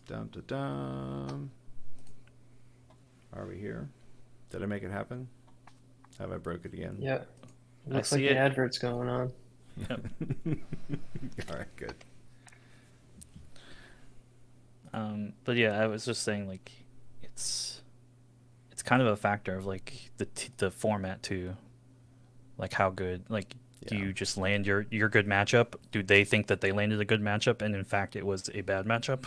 Dum da dum. Are we here? Did I make it happen? Have I broke it again? Yeah, I looks like see the it. advert's going on. Yep. All right, good. But yeah, I was just saying like it's it's kind of a factor of like the format too. Like how good like do Yeah. you just land your good matchup? Do they think that they landed a good matchup and in fact it was a bad matchup?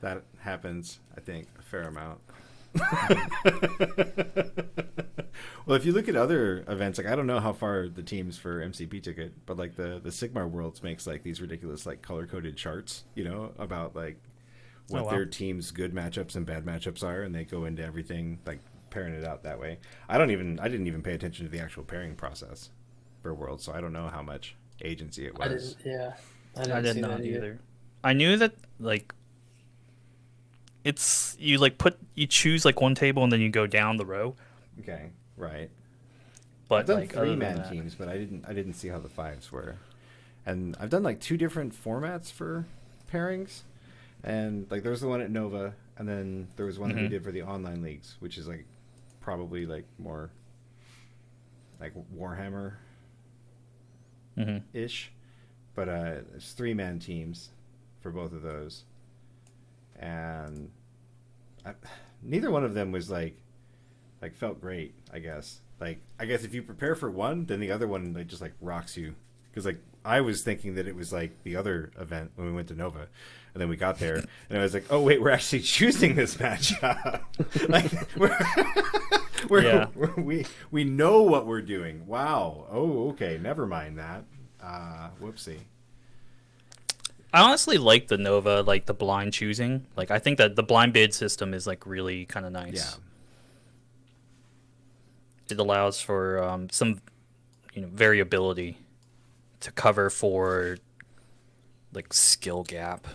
That happens, I think, a fair amount. Mm-hmm. Well, if you look at other events, like I don't know how far the teams for MCP took it, but like the Sigmar Worlds makes like these ridiculous like color coded charts, about like Oh what wow. their team's good matchups and bad matchups are, and they go into everything like pairing it out that way. I didn't even pay attention to the actual pairing process for Worlds, so I don't know how much agency it I didn't. was. Yeah, I I didn't did see that not either. either. I knew that like it's you like put you choose like one table and then you go down the row, Okay, right. I've but done like three other than man that, teams, but I didn't see how the fives were. And I've done like two different formats for pairings. And like there was the one at Nova, and then there was one that we hmm did for the online leagues, which is like probably like more like Warhammer hmm ish. But it's 3-man teams for both of those. And I, neither one of them was like felt great, I guess. Like I guess if you prepare for one, then the other one like just like rocks you. Because like I was thinking that it was like the other event when we went to Nova, and then we got there, and I was like, oh wait, we're actually choosing this matchup. Like yeah. we know what we're doing. Wow. Oh, okay. Never mind that. Whoopsie. I honestly like the Nova, like the blind choosing. Like I think that the blind bid system is like really kind of Yeah. nice. It allows for some variability to cover for like skill gap,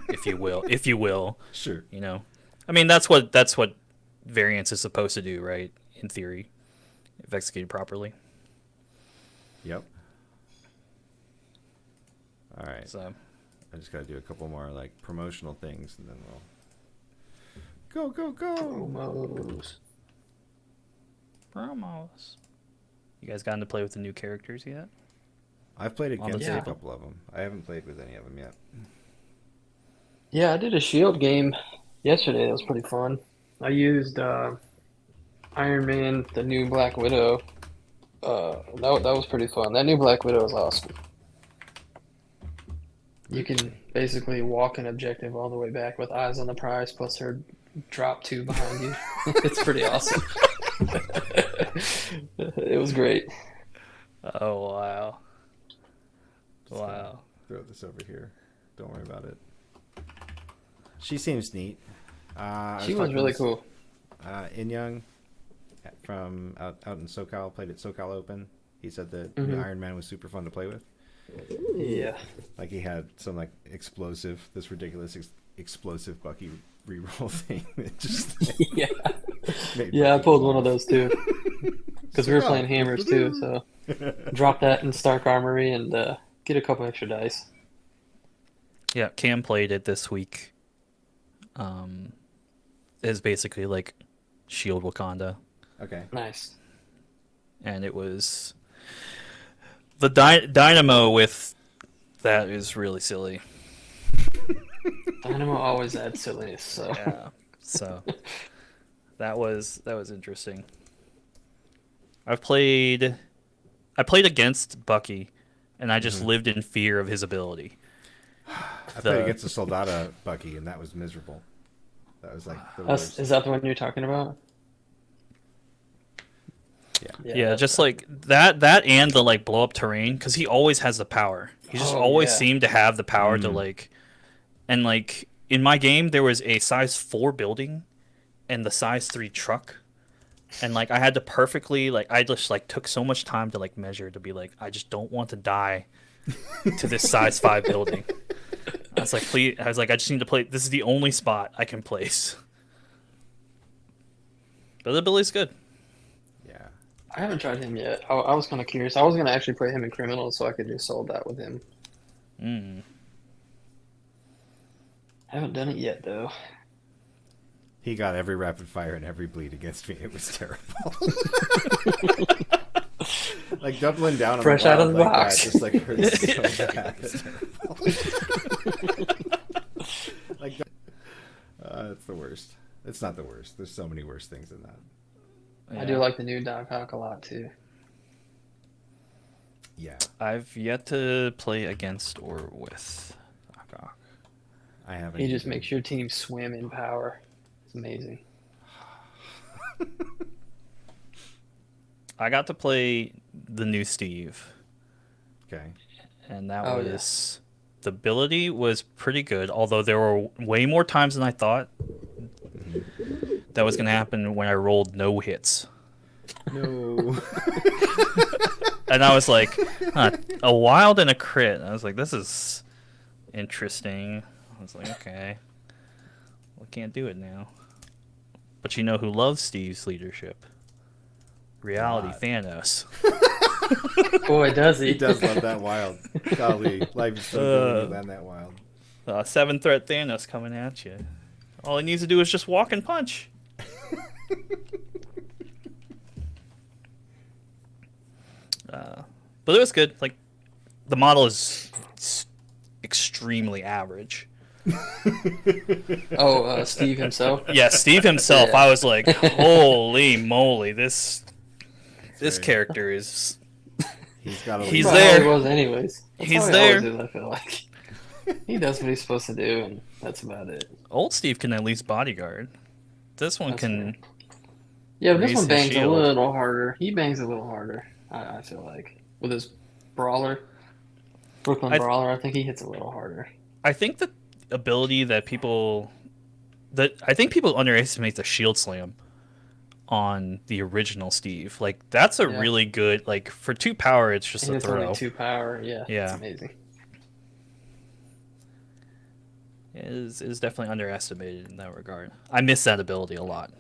if you will, if you will. Sure. You know, I mean that's what variance is supposed to do, right? In theory, if executed properly. Yep. All right. So I just got to do a couple more like promotional things, and then we'll go. Promos. promos. You guys gotten to play with the new characters yet? I've played On the against a Yeah, table. couple of them. I haven't played with any of them yet. yeah. I did a Shield game yesterday. That was pretty fun. I used Iron Man, the new Black Widow. That was pretty fun. That new Black Widow is awesome. You can basically walk an objective all the way back with eyes on the prize, plus her drop two behind you. It's pretty awesome. It was great. Oh wow, Just gonna wow. throw this over here. Don't worry about it. She seems neat. I was She was talking really with cool. In Young from out in SoCal. Played at SoCal Open. He said that the Hmm. Iron Man was super fun to play with. Yeah. Like he had some like explosive, this ridiculous explosive Bucky reroll thing that just Yeah. made Yeah, I Bucky go pulled one of off. those too. Because It's we like, were oh, playing hammers too, so drop that in Stark Armory and get a couple extra dice. Yeah, Cam played it this week. Um, is basically like Shield Wakanda, okay. Nice. and it was the dynamo with that is really silly. Dynamo always adds silliness, so Yeah, so that was interesting. I've played I played against Bucky, and I just Hmm. lived in fear of his ability. I played The against a Soldata Bucky, and that was miserable. That was like the is worst. that the one you're talking about? Yeah. Yeah, Yeah, that's just like that and the like blow up terrain because he always has the power. He just oh always yeah. seemed to have the power to Mm. like and like in my game there was a size 4 building and the size 3 truck and like I had to perfectly like I just like took so much time to like measure to be like I just don't want to die to this size 5 building. I was like please I was like I just need to play this is the only spot I can place. But the ability's good. Yeah. I haven't tried him yet. I was kind of curious. I was gonna actually play him in Criminals so I could just solve that with him. Mm. Haven't done it yet though. He got every rapid fire and every bleed against me. It was terrible. Like doubling down on Fresh the out wild of the like box. that just like hurts so bad. It's terrible. Like it's the worst. It's not the worst. There's so many worse things than that. I do like the new Doc Ock a lot too. Yeah, I've yet to play against or with Doc Ock. I haven't. He just either. makes your team swim in power. It's amazing. I got to play the new Steve, Okay. and that Oh, was the ability was pretty good. Although there were way more times than I thought that was going to happen when I rolled no hits, No. and I was like, huh, a wild and a crit. I was like, this is interesting. I was like, okay, we can't do it now. But you know who loves Steve's leadership? Reality lot. Thanos. Boy, does He he. does love that wild. Golly, life is so good when you land that wild. 7 threat Thanos coming at you. All he needs to do is just walk and punch. But it was good. Like, the model is extremely average. Oh, Steve himself. Yeah, Steve himself. Yeah. I was like, holy moly, this Right. character is. He's got a He's Probably there. how he was anyways. That's He's how he there. always is, I feel like. He does what he's supposed to do, and that's about it. Old Steve can at least bodyguard. This one That's can. Yeah, but this Raise one his bangs a shield. little harder. He bangs a little harder, I feel like. With his brawler. Brooklyn I- Brawler, I think he hits a little harder. I think the ability that people. I think people underestimate the shield slam on the original Steve. Like, that's a Yeah. really good. Like, for 2 power, it's just And a it's throw. only 2 power, yeah. Yeah. It's amazing. It is definitely underestimated in that regard. I miss that ability a lot.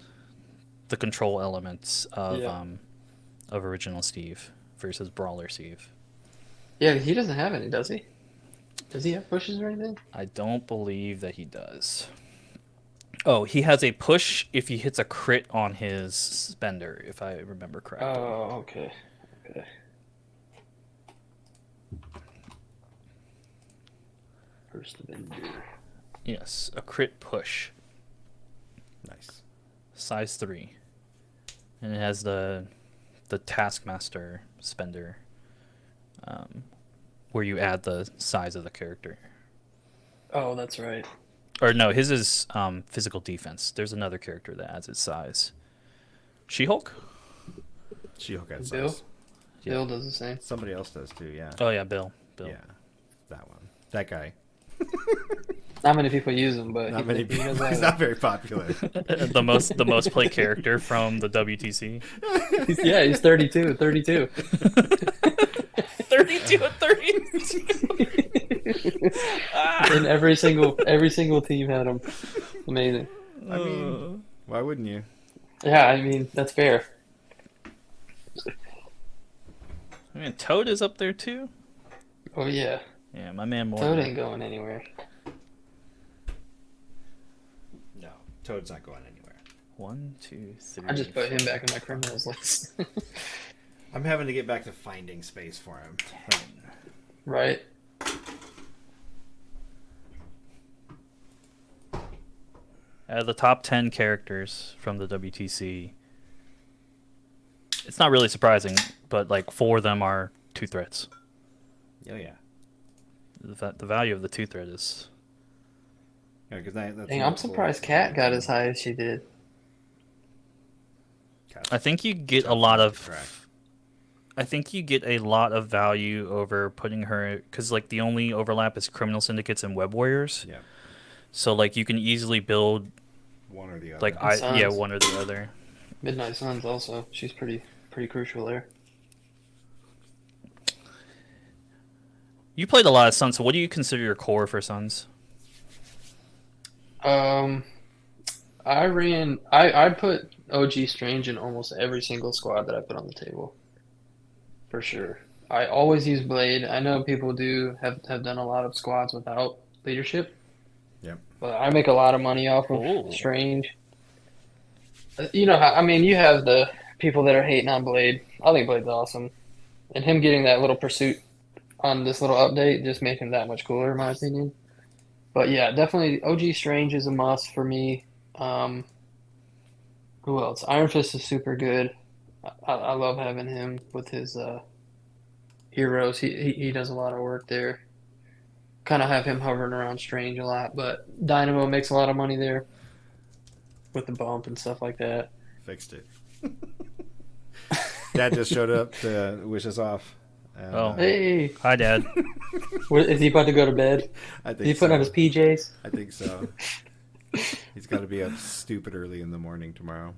The control elements of Yeah. of original Steve versus Brawler Steve. Yeah, he doesn't have any, does he? Does he have pushes or anything? I don't believe that he does. Oh, he has a push if he hits a crit on his spender, if I remember correctly. Oh, okay. Okay. First Avenger. Yes, a crit push, Nice. size 3, and it has the Taskmaster spender, where you add the size of the character. Oh, that's right. Or no, his is physical defense. There's another character that adds its size. She-Hulk? She-Hulk had Bill? size. Yeah. Bill does the same. Somebody else does too. Yeah. Oh yeah, Bill. Yeah. That one. That guy. Not many people use him, but Not many he people. does have He's it. not very popular. the most played character from the WTC. Yeah, he's 32. 32. 32 and 32. And every single team had him. Amazing. I mean, why wouldn't you? Yeah, I mean that's fair. I mean, Toad is up there too. Oh yeah, Yeah, my man Toad Morgan. ain't going anywhere. No, Toad's not going anywhere. 1, 2, 3. I just put him back in my criminals list. I'm having to get back to finding space for him. Like, Right? Out of the top 10 characters from the WTC, it's not really surprising, but like 4 of them are 2 threats. oh yeah. The value of the 2 threat is. Yeah, 'cause that's Dang, I'm surprised Kat got as high as she did. I think you get a lot of. I think you get a lot of value over putting her, because like the only overlap is criminal syndicates and web warriors. Yeah. So like you can easily build One or the other. like And Suns. one or the other. Midnight Suns also. She's pretty crucial there. You played a lot of Suns, so what do you consider your core for Suns? I put OG Strange in almost every single squad that I put on the table. For sure. I always use Blade. I know people do have done a lot of squads without leadership, Yep. but I make a lot of money off of Oh. Strange. You know how, I mean, you have the people that are hating on Blade. I think Blade's awesome. And him getting that little pursuit on this little update just made him that much cooler, in my opinion. But yeah, definitely OG Strange is a must for me. Um, who else? Iron Fist is super good. I love having him with his heroes. He does a lot of work there. Kind of have him hovering around Strange a lot, but Dynamo makes a lot of money there with the bump and stuff like that. Fixed it. Dad just showed up to wish us off. And, Oh. Hey, Hi, Dad. is he about to go to bed? I Is think he putting so. on his PJs? I think so. He's got to be up stupid early in the morning tomorrow.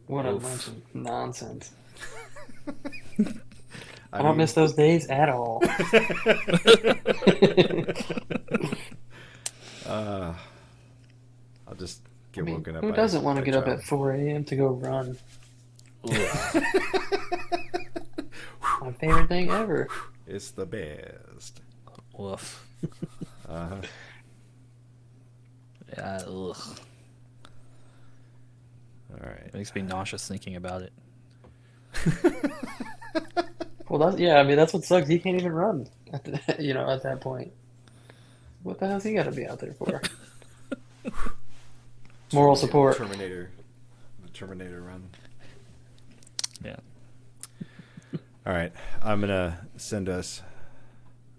What a Oof. bunch of nonsense. I I don't mean- miss those days at all. I'll just I get mean, woken up. who by- doesn't want to by get up 12. at 4 a.m. to go run? My favorite thing ever. It's the best. Woof. Uh-huh. Yeah, ugh. All right. Makes me nauseous thinking about it. Well, I mean, that's what sucks. He can't even run, at at that point. What the hell's he got to be out there for? Moral support. Terminator. The Terminator run. Yeah. All right. I'm going to send us.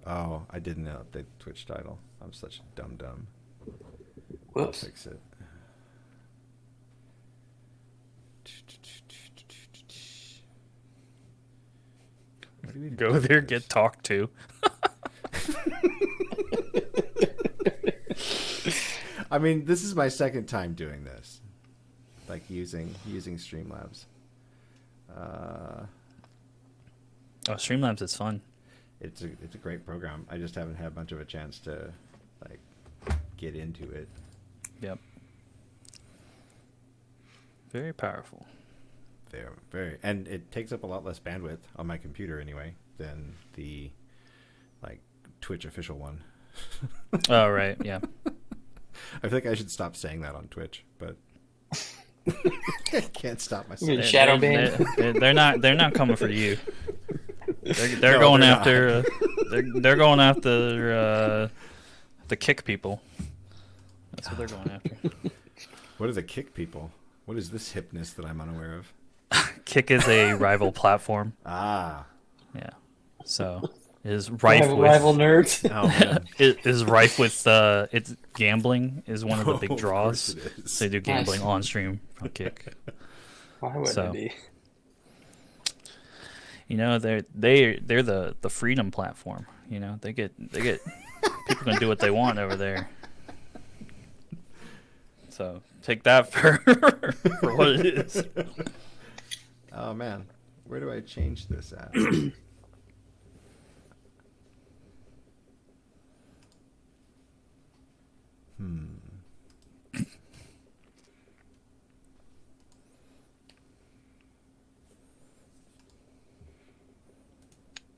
Oh, I didn't update the Twitch title. I'm such a dumb. I'll Whoops. fix it. Go there, get talked to. I mean, this is my second time doing this, like using Streamlabs. Oh, Streamlabs is fun. It's a great program. I just haven't had much of a chance to like get into it. Yep. Very powerful. Very, and it takes up a lot less bandwidth on my computer anyway than the like Twitch official one. Oh, right. Yeah. I think I should stop saying that on Twitch, but I can't stop myself. You mean shadow ban? They're not coming for you. They're No, going they're after. They're going after the kick people. That's what they're going after. What are the kick people? What is this hipness that I'm unaware of? Kick is a rival platform. Ah, Yeah. So it is rife Rival, with rival nerds. oh man. it is rife with it's gambling is one of the Oh, big of draws. course it is. They do gambling Nice. on stream from Kick. Why would So. it be? You know, they're the freedom platform. You know, they get people can do what they want over there. So take that for for what it is. Oh man, where do I change this at?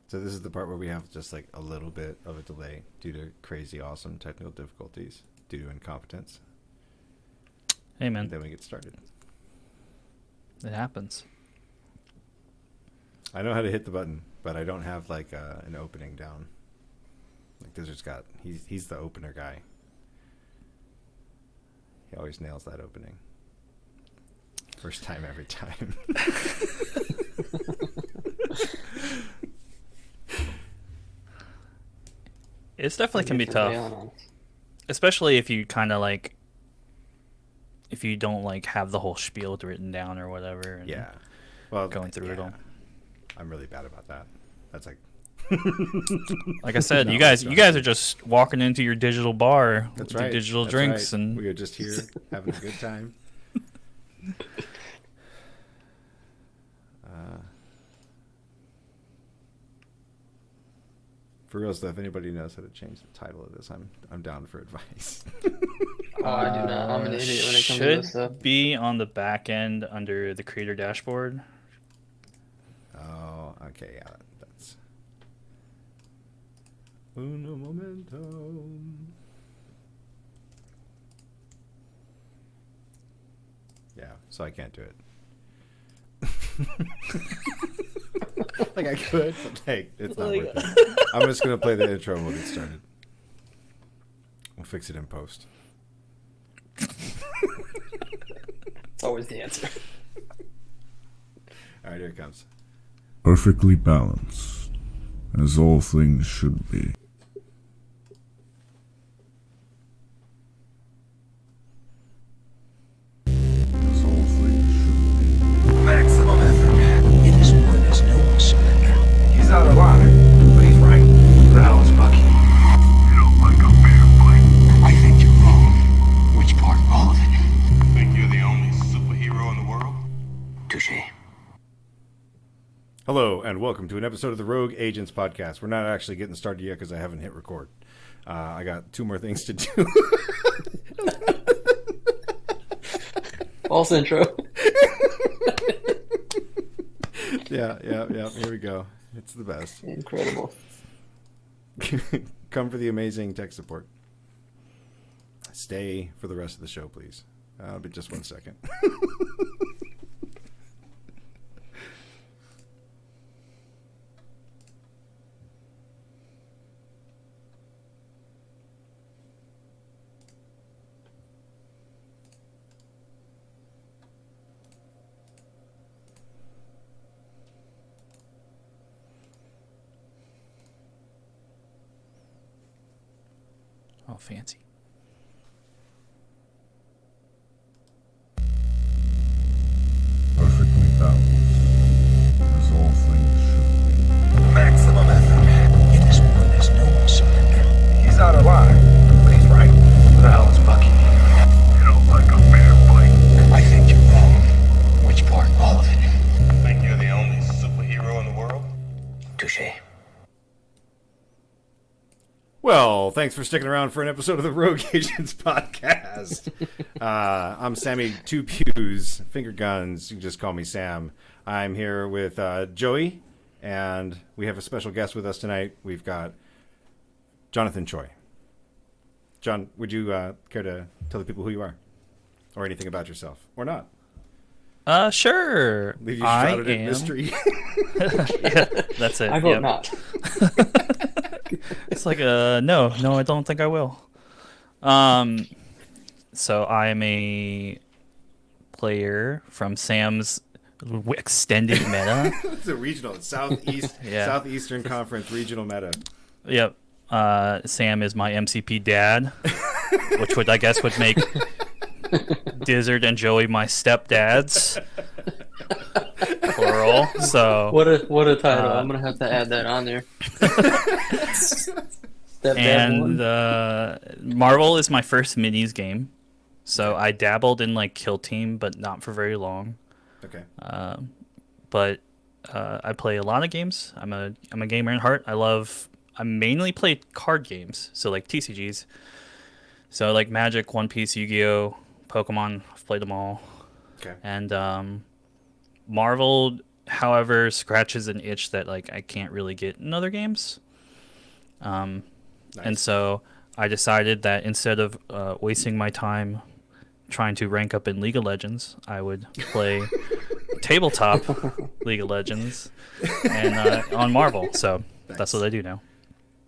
So this is the part where we have just like a little bit of a delay due to crazy awesome technical difficulties due to incompetence. Hey And man, then we get started. it happens. I know how to hit the button, but I don't have like an opening down. Like Dizzard's got, he's the opener guy. He always nails that opening. First time every time. It's definitely can be Thank you for tough, bailing on us. especially if you kind of like if you don't like have the whole spiel written down or whatever. And Yeah. Well, going through it all. I'm really bad about that. That's like Like I said, No, you guys it's not. are just walking into your digital bar That's with right. your digital That's drinks, right. and we are just here having a good time. For real stuff, if anybody knows how to change the title of this, I'm down for advice. Oh, I do not. I'm an idiot when it comes to should this stuff. be on the back end under the creator dashboard. Oh, okay, yeah, that's. Uno momento. Yeah, so I can't do it. Like I could, but hey, it's not worth it. I'm just gonna play the intro and we'll get started. We'll fix it in post. It's always the answer. All right, here it comes. Perfectly balanced, as all things should be. As all things should be. Maximum effort. It is one is no surrender. He's out of line, but he's right. The hell is Bucky? You don't like a fair fight. I think you're wrong. Which part? All of it. Think you're the only superhero in the world? Touche. Hello, and welcome to an episode of the Rogue Agents podcast. We're not actually getting started yet because I haven't hit record. I got 2 more things to do. False intro. Yeah. Here we go. It's the best. Incredible. Come for the amazing tech support. Stay for the rest of the show, please. I'll be just 1 second. Oh, fancy. Perfectly balanced, as all things should be. Maximum effort. It is one is no surrender. He's out of line, but he's right. The hell is Bucky? You don't like a fair fight. I think you're wrong. Which part? All of it. Think you're the only superhero in the world? Touche. Well, thanks for sticking around for an episode of the Rogue Agents podcast. I'm Sammy Two Pews, Finger Guns. You can just call me Sam. I'm here with Joey, and we have a special guest with us tonight. We've got Jonathan Choi. John, would you care to tell the people who you are? Or anything about yourself? Or not? Sure. Leave you I shrouded in am. mystery. Yeah, that's it. I vote Yep. not. It's like no, I don't think I will. So I am a player from Sam's extended meta. It's a regional, Southeast, Yeah. Southeastern Conference regional meta. Yep. Sam is my MCP dad, which would I guess would make Dizzard and Joey my stepdads. Plural. So What a title. I'm gonna have to add that on there. and Marvel is my first minis game. So I dabbled in like Kill Team, but not for very long. Okay. But I play a lot of games. I'm a gamer in heart. I mainly play card games, so like TCGs. So like Magic, One Piece, Yu-Gi-Oh, Pokemon. I've played them all. Okay. And Marvel, however, scratches an itch that like I can't really get in other games. Nice. And so I decided that instead of wasting my time trying to rank up in League of Legends, I would play tabletop League of Legends and on Marvel. So Nice. that's what I do now.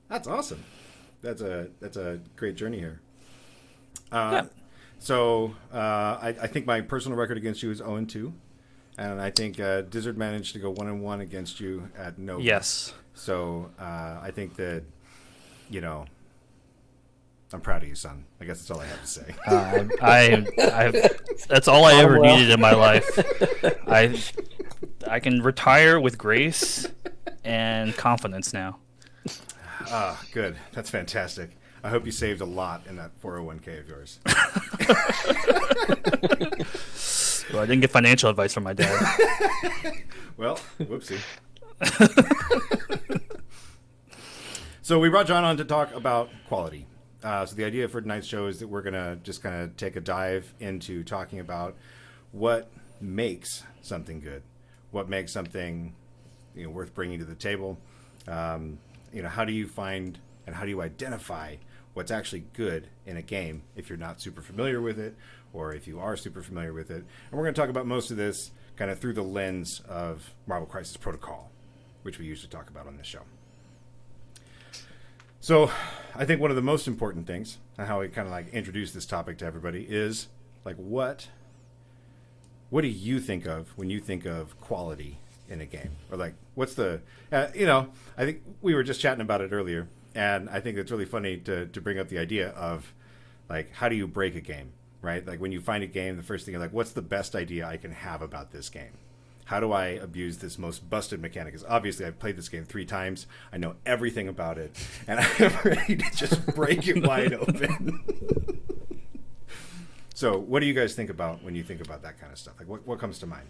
That's awesome. That's a great journey here. Yeah. So I think my personal record against you is 0-2, and I think Dizzard managed to go 1-1 against you at Nova. Yes. So I think that I'm proud of you, son. I guess that's all I have to say. That's all I ever well. needed in my life. I can retire with grace and confidence now. Good. That's fantastic. I hope you saved a lot in that 401k of yours. Well, I didn't get financial advice from my dad. Well, whoopsie. So we brought John on to talk about quality. So the idea for tonight's show is that we're going to just kind of take a dive into talking about what makes something good, what makes something worth bringing to the table. How do you find and how do you identify what's actually good in a game if you're not super familiar with it, or if you are super familiar with it. And we're going to talk about most of this kind of through the lens of Marvel Crisis Protocol, which we usually talk about on this show. So I think one of the most important things, and how we kind of like introduce this topic to everybody, is like what do you think of when you think of quality in a game? Or like, what's the, I think we were just chatting about it earlier, and I think it's really funny to bring up the idea of like, how do you break a game, right? Like when you find a game, the first thing you're like, what's the best idea I can have about this game? How do I abuse this most busted mechanic? Because obviously I've played this game 3 times. I know everything about it, and I'm ready to just break it wide open. So what do you guys think about when you think about that kind of stuff? Like what comes to mind?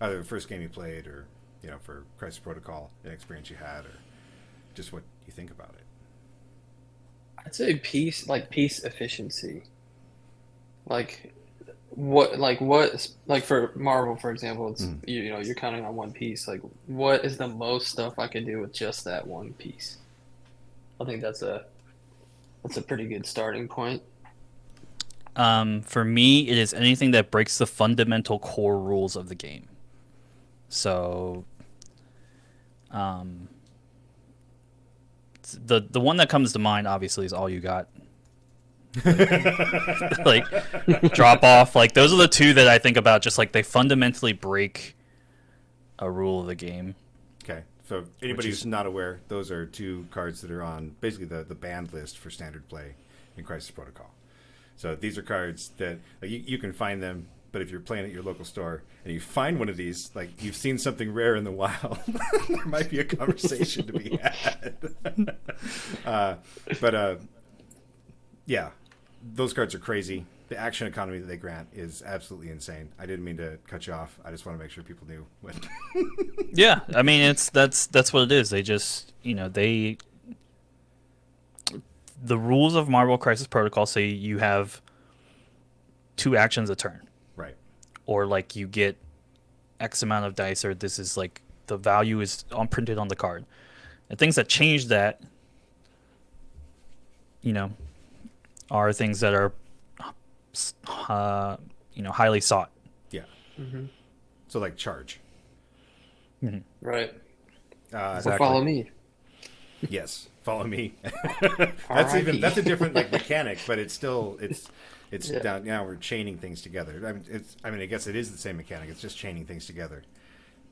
Either the first game you played, or for Crisis Protocol, an experience you had, or just what you think about it. I'd say piece efficiency. Like for Marvel, for example, it's you're counting on one piece. Like, what is the most stuff I can do with just that one piece? I think that's a pretty good starting point. For me, it is anything that breaks the fundamental core rules of the game. So, the one that comes to mind obviously is All You Got. Like Drop Off. Like those are the 2 that I think about. Just like they fundamentally break a rule of the game. Okay, so anybody who's not aware, those are 2 cards that are on basically the banned list for standard play in Crisis Protocol. So these are cards that like, you can find them, but if you're playing at your local store and you find one of these, like you've seen something rare in the wild, there might be a conversation to be had. Yeah, those cards are crazy. The action economy that they grant is absolutely insane. I didn't mean to cut you off. I just want to make sure people knew what. Yeah, I mean that's what it is. They just the rules of Marvel Crisis Protocol say you have 2 actions a turn. Right. Or like you get X amount of dice, or this is like the value is printed on the card. And things that change that, are things that are, highly sought. Yeah. Mm-hmm. So like charge. Mm-hmm. Right. Exactly. Or follow me. Yes, follow me. R.I.P. that's a different like mechanic, but it's Yeah. down. Now we're chaining things together. I mean, I guess it is the same mechanic. It's just chaining things together.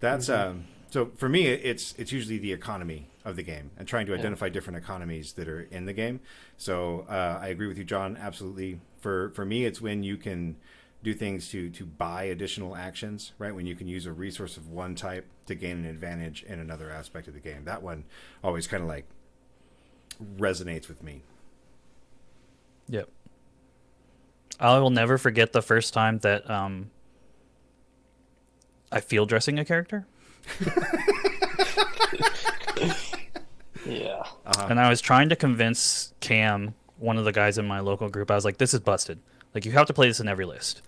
That's so for me, it's usually the economy of the game and trying to identify different economies that are in the game. So I agree with you, John. Absolutely. For me, it's when you can do things to buy additional actions, right? When you can use a resource of one type to gain an advantage in another aspect of the game. That one always kind of like resonates with me. Yep. I will never forget the first time that I field dressing a character. Yeah. And I was trying to convince Cam, one of the guys in my local group, I was like, this is busted. Like, you have to play this in every list.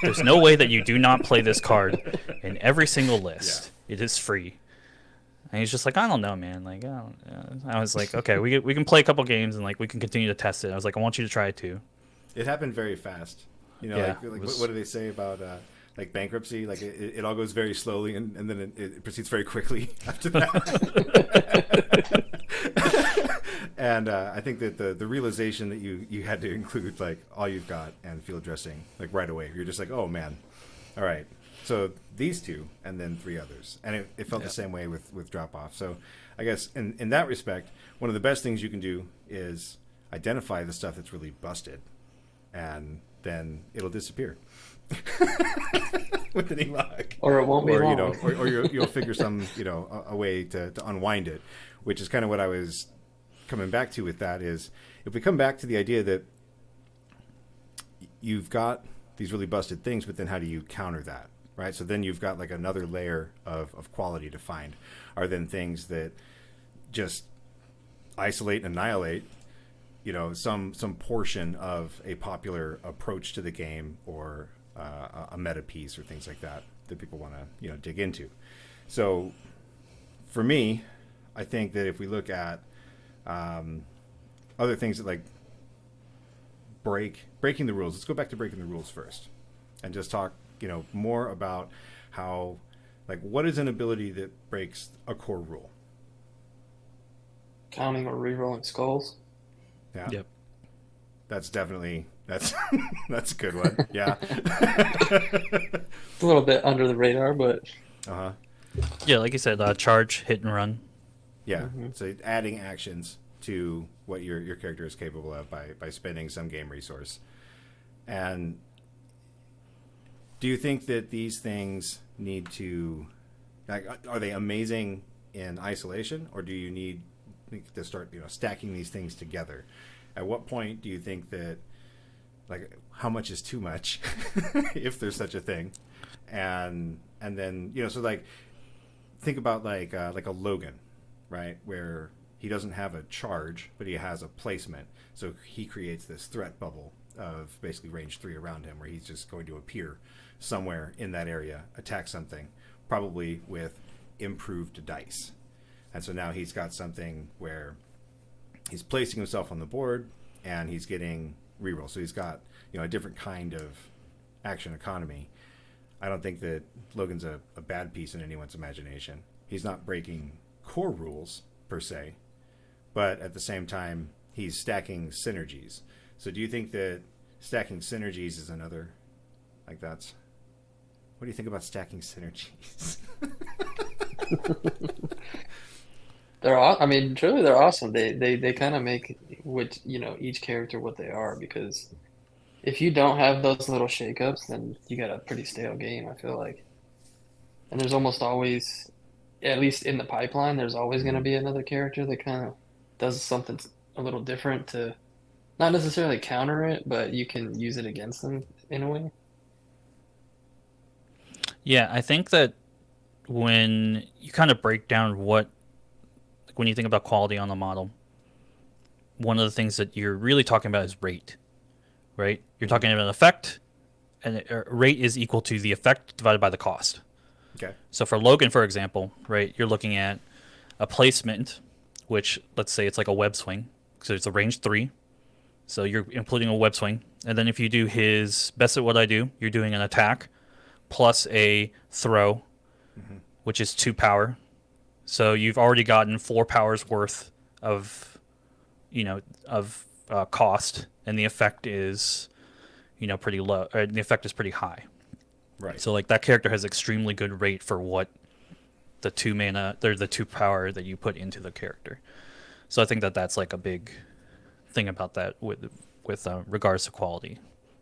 There's no way that you do not play this card in every single list. Yeah. It is free. And he's just like, I don't know, man. Like, I was like, okay, we can play a couple games and like we can continue to test it. I was like, I want you to try it too. It happened very fast. Yeah, what do they say about like bankruptcy? Like it all goes very slowly and then it proceeds very quickly after that. And I think that the realization that you had to include like All You've Got and field dressing like right away. You're just like, oh man, all right. So these 2 and then 3 others, and it felt the same way with Drop Off. So I guess in that respect, one of the best things you can do is identify the stuff that's really busted, and then it'll disappear with an e-lock. Or it won't be long. Or you'll figure some, a way to unwind it, which is kind of what I was coming back to with that is if we come back to the idea that you've got these really busted things, but then how do you counter that, right? So then you've got like another layer of quality to find are then things that just isolate and annihilate some portion of a popular approach to the game or a meta piece or things like that people want to dig into. So for me, I think that if we look at Other things that like breaking the rules. Let's go back to breaking the rules first, and just talk, more about how, like, what is an ability that breaks a core rule? Counting or rerolling skulls. Yeah. Yep. That's definitely that's that's a good one. Yeah. It's a little bit under the radar, but Uh-huh. Yeah, like you said, charge, hit and run. Yeah. So adding actions to what your character is capable of by spending some game resource. And do you think that these things need to, like, are they amazing in isolation, or do you need to start, stacking these things together? At what point do you think that, like, how much is too much, if there's such a thing, and then so like think about like a Logan, right, where he doesn't have a charge, but he has a placement, so he creates this threat bubble of basically range 3 around him, where he's just going to appear somewhere in that area, attack something, probably with improved dice. And so now he's got something where he's placing himself on the board and he's getting reroll. So he's got, a different kind of action economy. I don't think that Logan's a bad piece in anyone's imagination. He's not breaking core rules per se, but at the same time, he's stacking synergies. So do you think that stacking synergies is another, like, that's, what do you think about stacking synergies? Truly they're awesome. They kind of make each character what they are, because if you don't have those little shakeups, then you got a pretty stale game, I feel like. And there's almost always, at least in the pipeline, there's always going to be another character that kind of does something a little different to not necessarily counter it, but you can use it against them in a way. Yeah, I think that when you kind of break down when you think about quality on the model, one of the things that you're really talking about is rate, right? You're talking about an effect, and rate is equal to the effect divided by the cost. Okay. So for Logan, for example, right, you're looking at a placement, which, let's say it's like a web swing, so it's a range 3. So you're including a web swing. And then if you do his best at what I do, you're doing an attack plus a throw, which is 2 power. So you've already gotten 4 powers worth of, cost, and the effect is, pretty low. The effect is pretty high. Right. So like that character has extremely good rate for what the 2 mana, they're the 2 power that you put into the character. So I think that that's like a big thing about that with regards to quality,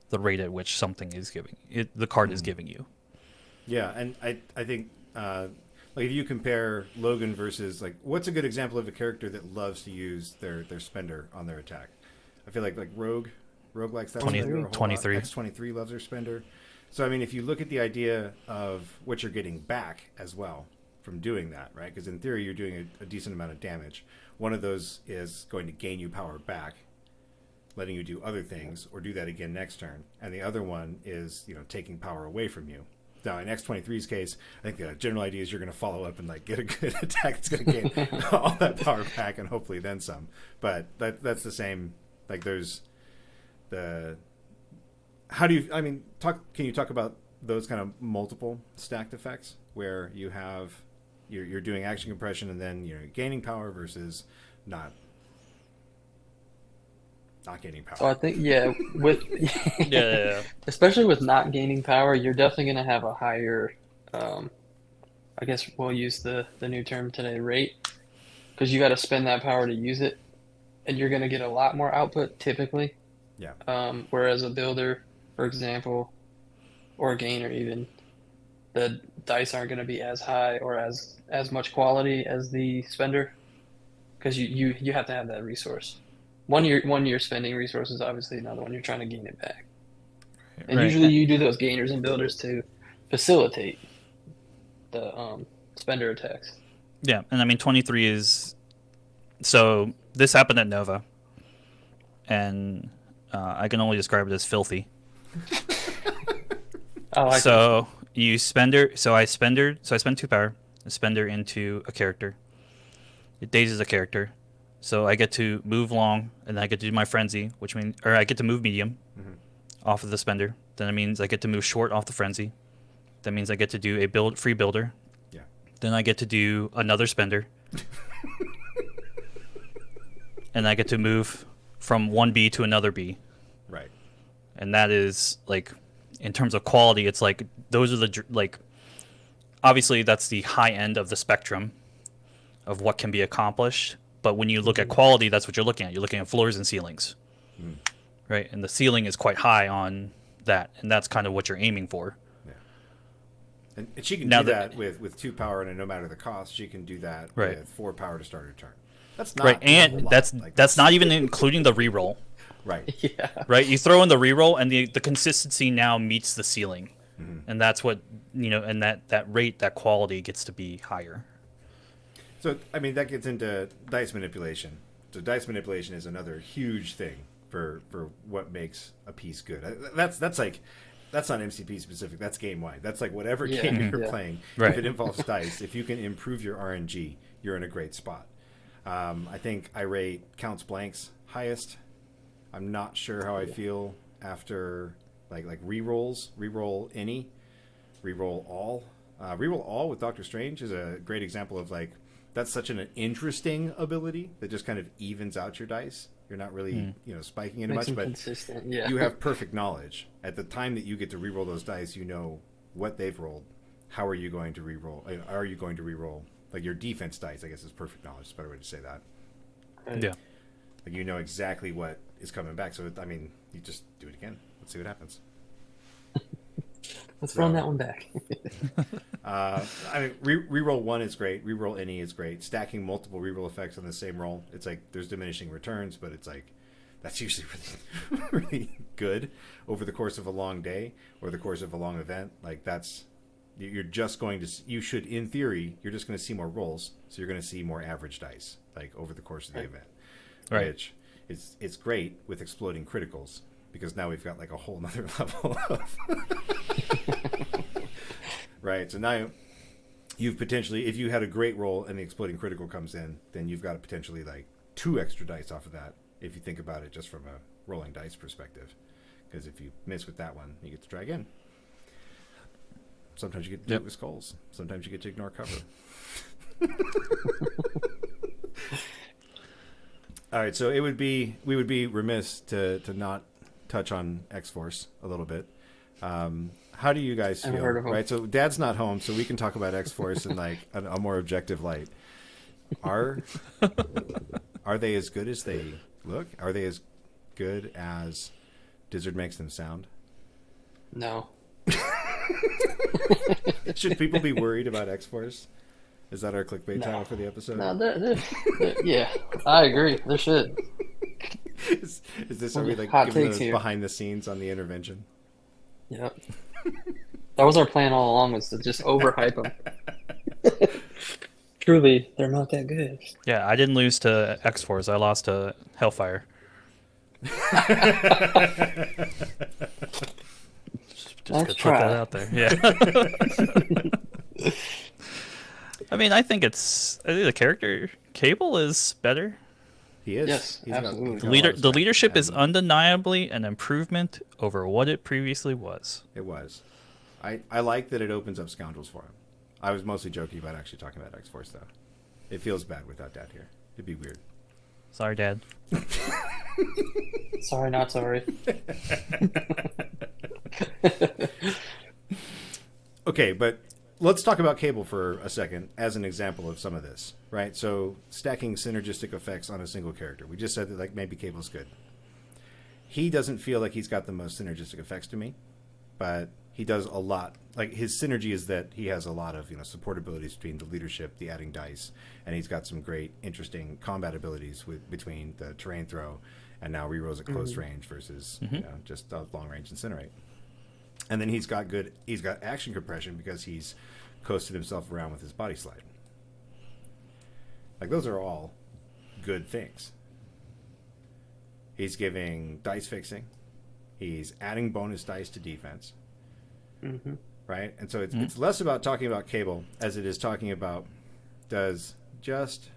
the rate at which something is giving it, the card is giving you. Yeah, and I think like if you compare Logan versus, like, what's a good example of a character that loves to use their spender on their attack? I feel like Rogue likes that 20, spender a whole 23. lot. X-23 loves their spender. So I mean, if you look at the idea of what you're getting back as well from doing that, right? Because in theory, you're doing a decent amount of damage. One of those is going to gain you power back, letting you do other things, or do that again next turn. And the other one is, taking power away from you. Now, in X-23's case, I think the general idea is you're going to follow up and, like, get a good attack that's going to gain all that power back and hopefully then some. But that's the same. Like, there's the... How do you... I mean, can you talk about those kind of multiple stacked effects where you have... You're doing action compression and then you're gaining power versus not gaining power. So I think, with Yeah. especially with not gaining power, you're definitely going to have a higher, I guess we'll use the new term today, rate, because you got to spend that power to use it, and you're going to get a lot more output typically. Yeah. Whereas a builder, for example, or a gainer even, the dice aren't going to be as high or as much quality as the spender, because you have to have that resource. One you're spending resources, obviously, another one you're trying to gain it back. And Right. usually you do those gainers and builders to facilitate the spender attacks. Yeah, and I mean 23 is... So this happened at Nova, and I can only describe it as filthy. So you spender. So I spend 2 power. I spender into a character. It dazes a character. So I get to move long, and then I get to do my frenzy, which means, or I get to move medium off of the spender. Then it means I get to move short off the frenzy. That means I get to do a free builder. Yeah. Then I get to do another spender. And I get to move from one B to another B. Right. And that is like, in terms of quality, it's like those are the like, obviously that's the high end of the spectrum of what can be accomplished. But when you look at quality, that's what you're looking at. You're looking at floors and ceilings, right? And the ceiling is quite high on that, and that's kind of what you're aiming for. Yeah. And she can Now do that with 2 power, and no matter the cost, she can do that Right. with 4 power to start her turn. That's not Right, not a and lot. that's Like, that's not even including the reroll. right. Yeah. Right, you throw in the reroll, and the consistency now meets the ceiling, and that's what and that rate, that quality gets to be higher. So I mean that gets into dice manipulation. So dice manipulation is another huge thing for what makes a piece good. That's not MCP specific. That's game wide. That's like whatever Yeah. game you're Yeah. playing. Right. If it involves dice, if you can improve your RNG, you're in a great spot. I think I rate counts blanks highest. I'm not sure how I feel after like rerolls. Reroll any, reroll all. Reroll all with Doctor Strange is a great example of like that's such an interesting ability that just kind of evens out your dice. You're not really spiking into Makes much, them but consistent. Yeah. you have perfect knowledge at the time that you get to reroll those dice. You know what they've rolled. How are you going to reroll? Are you going to reroll like your defense dice? I guess is perfect knowledge. Is a better way to say that. Right. Yeah. Like you know exactly what is coming back. So I mean, you just do it again. Let's see what happens. Let's run that one back. I mean, reroll 1 is great. Reroll any is great. Stacking multiple reroll effects on the same roll, it's like there's diminishing returns, but it's like that's usually really, really good over the course of a long day or the course of a long event. Like that's you're just going to you should in theory you're just going to see more rolls, so you're going to see more average dice like over the course of the event. Right. Which it's great with exploding criticals because now we've got like a whole nother level of right. So now you've potentially, if you had a great roll and the exploding critical comes in, then you've got potentially like 2 extra dice off of that. If you think about it just from a rolling dice perspective, because if you miss with that one, you get to try again. Sometimes you get to do it with skulls. Sometimes you get to ignore cover. All right, so we would be remiss to not touch on X-Force a little bit. How do you guys feel? I've heard of 'em. Right, so Dad's not home, so we can talk about X-Force in like a more objective light. Are they as good as they look? Are they as good as Dizzard makes them sound? No. Should people be worried about X-Force? Is that our clickbait No. title for the episode? No, yeah, I agree. There should. Is this are we like Hot giving takes the here. behind the scenes on the intervention? Yep. That was our plan all along, was to just overhype them. Truly, they're not that good. Yeah, I didn't lose to X-Force. I lost to Hellfire. Just Nice to put try. that out there. Yeah. I mean, I think the character Cable is better. He is. Yes, He's got- absolutely. he's The got a lot of the strength, leadership is and undeniably an improvement over what it previously was. It was. I like that it opens up scoundrels for him. I was mostly joking about actually talking about X-Force though. It feels bad without Dad here. It'd be weird. Sorry, Dad. Sorry, not sorry. Okay, but let's talk about Cable for a second as an example of some of this, right? So stacking synergistic effects on a single character. We just said that like maybe Cable's good. He doesn't feel like he's got the most synergistic effects to me, but he does a lot. Like his synergy is that he has a lot of support abilities between the leadership, the adding dice, and he's got some great, interesting combat abilities between the terrain throw and now rerolls at close range versus just long range incinerate. And then he's got action compression because he's coasted himself around with his body slide. Like those are all good things. He's giving dice fixing. He's adding bonus dice to defense. Mm-hmm. Right? And so it's less about talking about Cable as it is talking about does just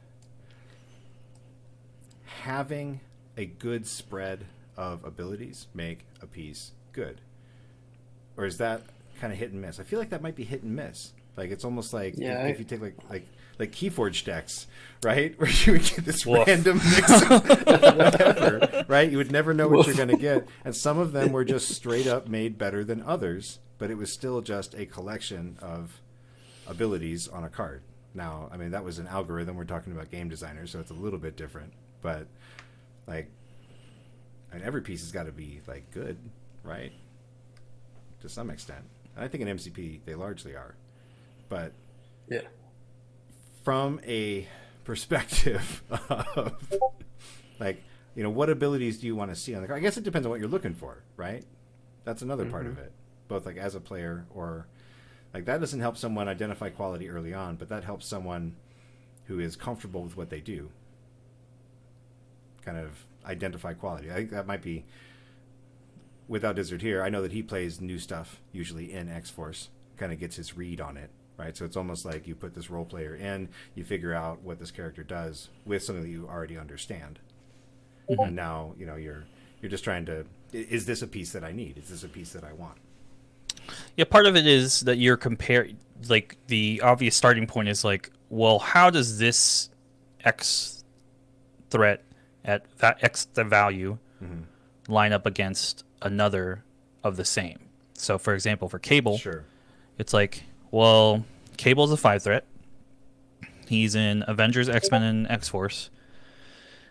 having a good spread of abilities make a piece good? Or is that kind of hit and miss? I feel like that might be hit and miss. Like it's almost like if you take like Keyforge decks, right? Where you would get this random mix of whatever, right? You would never know what you're going to get. And some of them were just straight up made better than others, but it was still just a collection of abilities on a card. Now, I mean, that was an algorithm. We're talking about game designers, so it's a little bit different. But, like, I mean, every piece has got to be, like, good, right? To some extent. And I think in MCP, they largely are. But Yeah. from a perspective of, like, you know, what abilities do you want to see on the card? I guess it depends on what you're looking for, right? That's another part of it. Both, like, as a player or... Like, that doesn't help someone identify quality early on, but that helps someone who is comfortable with what they do kind of identify quality. I think that might be, without Dizzard here, I know that he plays new stuff, usually in X-Force, kind of gets his read on it, right? So it's almost like you put this role player in, you figure out what this character does with something that you already understand. And now, you know, you're just trying to, is this a piece that I need? Is this a piece that I want? Yeah, part of it is that you're comparing, like, the obvious starting point is like, well, how does this X threat at that X the value line up against another of the same? So, for example, for Cable, Sure. it's like, well, Cable's a 5 threat. He's in Avengers, X-Men, and X-Force.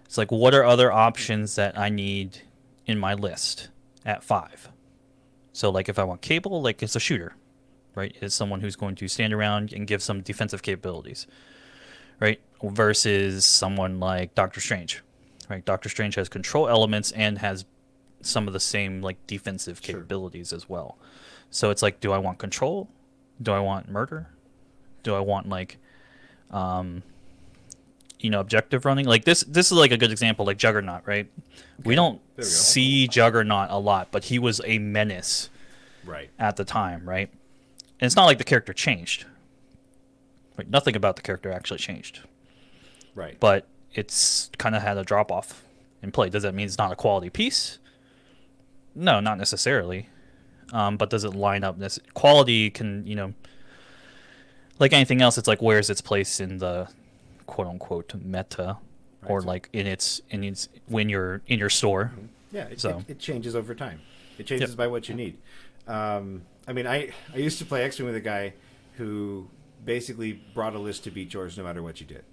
It's like, what are other options that I need in my list at 5? So, like, if I want Cable, like, it's a shooter, right? It's someone who's going to stand around and give some defensive capabilities, right? Versus someone like Doctor Strange, right? Doctor Strange has control elements and has some of the same, like, defensive capabilities as well. So it's like, do I want control? Do I want murder? Do I want, like, you know, objective running? Like, this is, like, a good example, like Juggernaut, right? We don't see Juggernaut a lot, but he was a menace at the time, right? And it's not like the character changed. Like, nothing about the character actually changed. Right. But it's kind of had a drop-off in play. Does that mean it's not a quality piece? No, not necessarily. But does it line up? Quality can, you know, like anything else, it's like, where's its place in the quote-unquote meta, or like in its when you're in your store. Yeah, So it changes over time. It changes by what you need. I mean, I used to play X-Wing with a guy who basically brought a list to beat yours no matter what you did.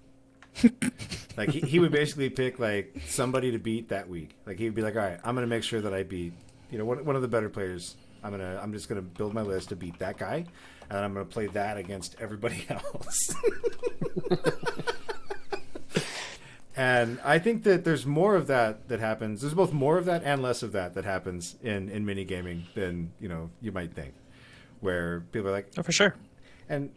Like, he would basically pick, like, somebody to beat that week. Like, he would be like, all right, I'm going to make sure that I beat, you know, one of the better players. I'm just going to build my list to beat that guy, and I'm going to play that against everybody else. And I think that there's more of that happens. There's both more of that and less of that happens in mini gaming than, you know, you might think, where people are like, oh, for sure. And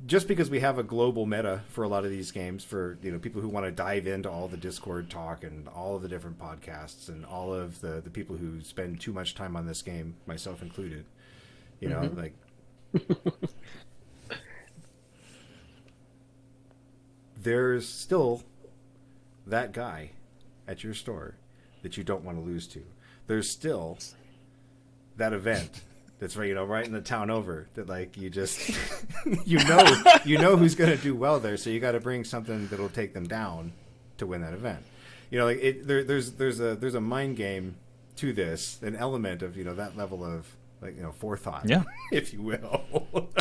just because we have a global meta for a lot of these games, for, you know, people who want to dive into all the Discord talk and all of the different podcasts and all of the people who spend too much time on this game, myself included, you know, like, there's still that guy at your store that you don't want to lose to. There's still that event that's right, you know, right in the town over, that, like, you just you know who's going to do well there, so you got to bring something that'll take them down to win that event. You know, like, there's a mind game to this, an element of, you know, that level of, like, you know, forethought, if you will.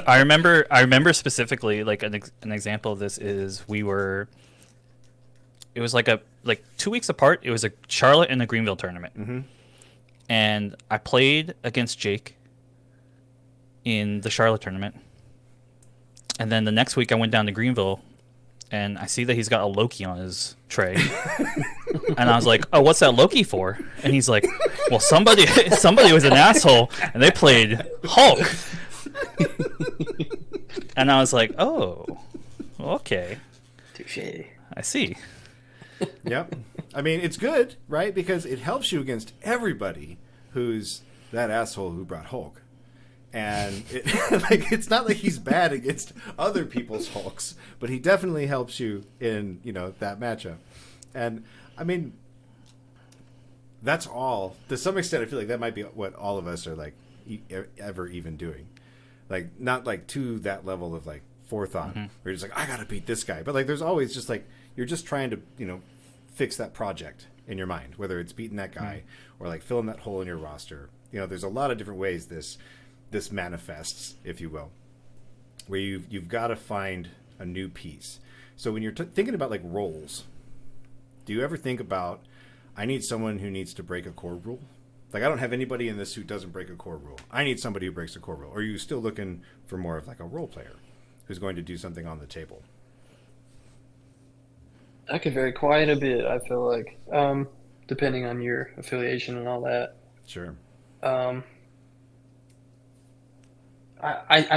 I remember specifically, like, an example of this is it was like 2 weeks apart. It was a Charlotte and a Greenville tournament. And I played against Jake in the Charlotte tournament. And then the next week I went down to Greenville, and I see that he's got a Loki on his tray. And I was like, oh, what's that Loki for? And he's like, well, somebody was an asshole, and they played Hulk. And I was like, oh, okay. Touché. I see. Yep. I mean, it's good, right? Because it helps you against everybody who's that asshole who brought Hulk. And like, it's not like he's bad against other people's Hulks, but he definitely helps you in, you know, that matchup. And I mean, that's all. To some extent, I feel like that might be what all of us are like ever even doing. Like, not like to that level of like forethought where you're just like, I gotta beat this guy. But like, there's always just like, you're just trying to, fix that project in your mind, whether it's beating that guy or like filling that hole in your roster. There's a lot of different ways this manifests, if you will, where you've got to find a new piece. So when you're thinking about like roles, do you ever think about, I need someone who needs to break a core rule? Like, I don't have anybody in this who doesn't break a core rule. I need somebody who breaks a core rule. Or are you still looking for more of like a role player who's going to do something on the table? That could vary quite a bit, I feel like, depending on your affiliation and all that. Sure. I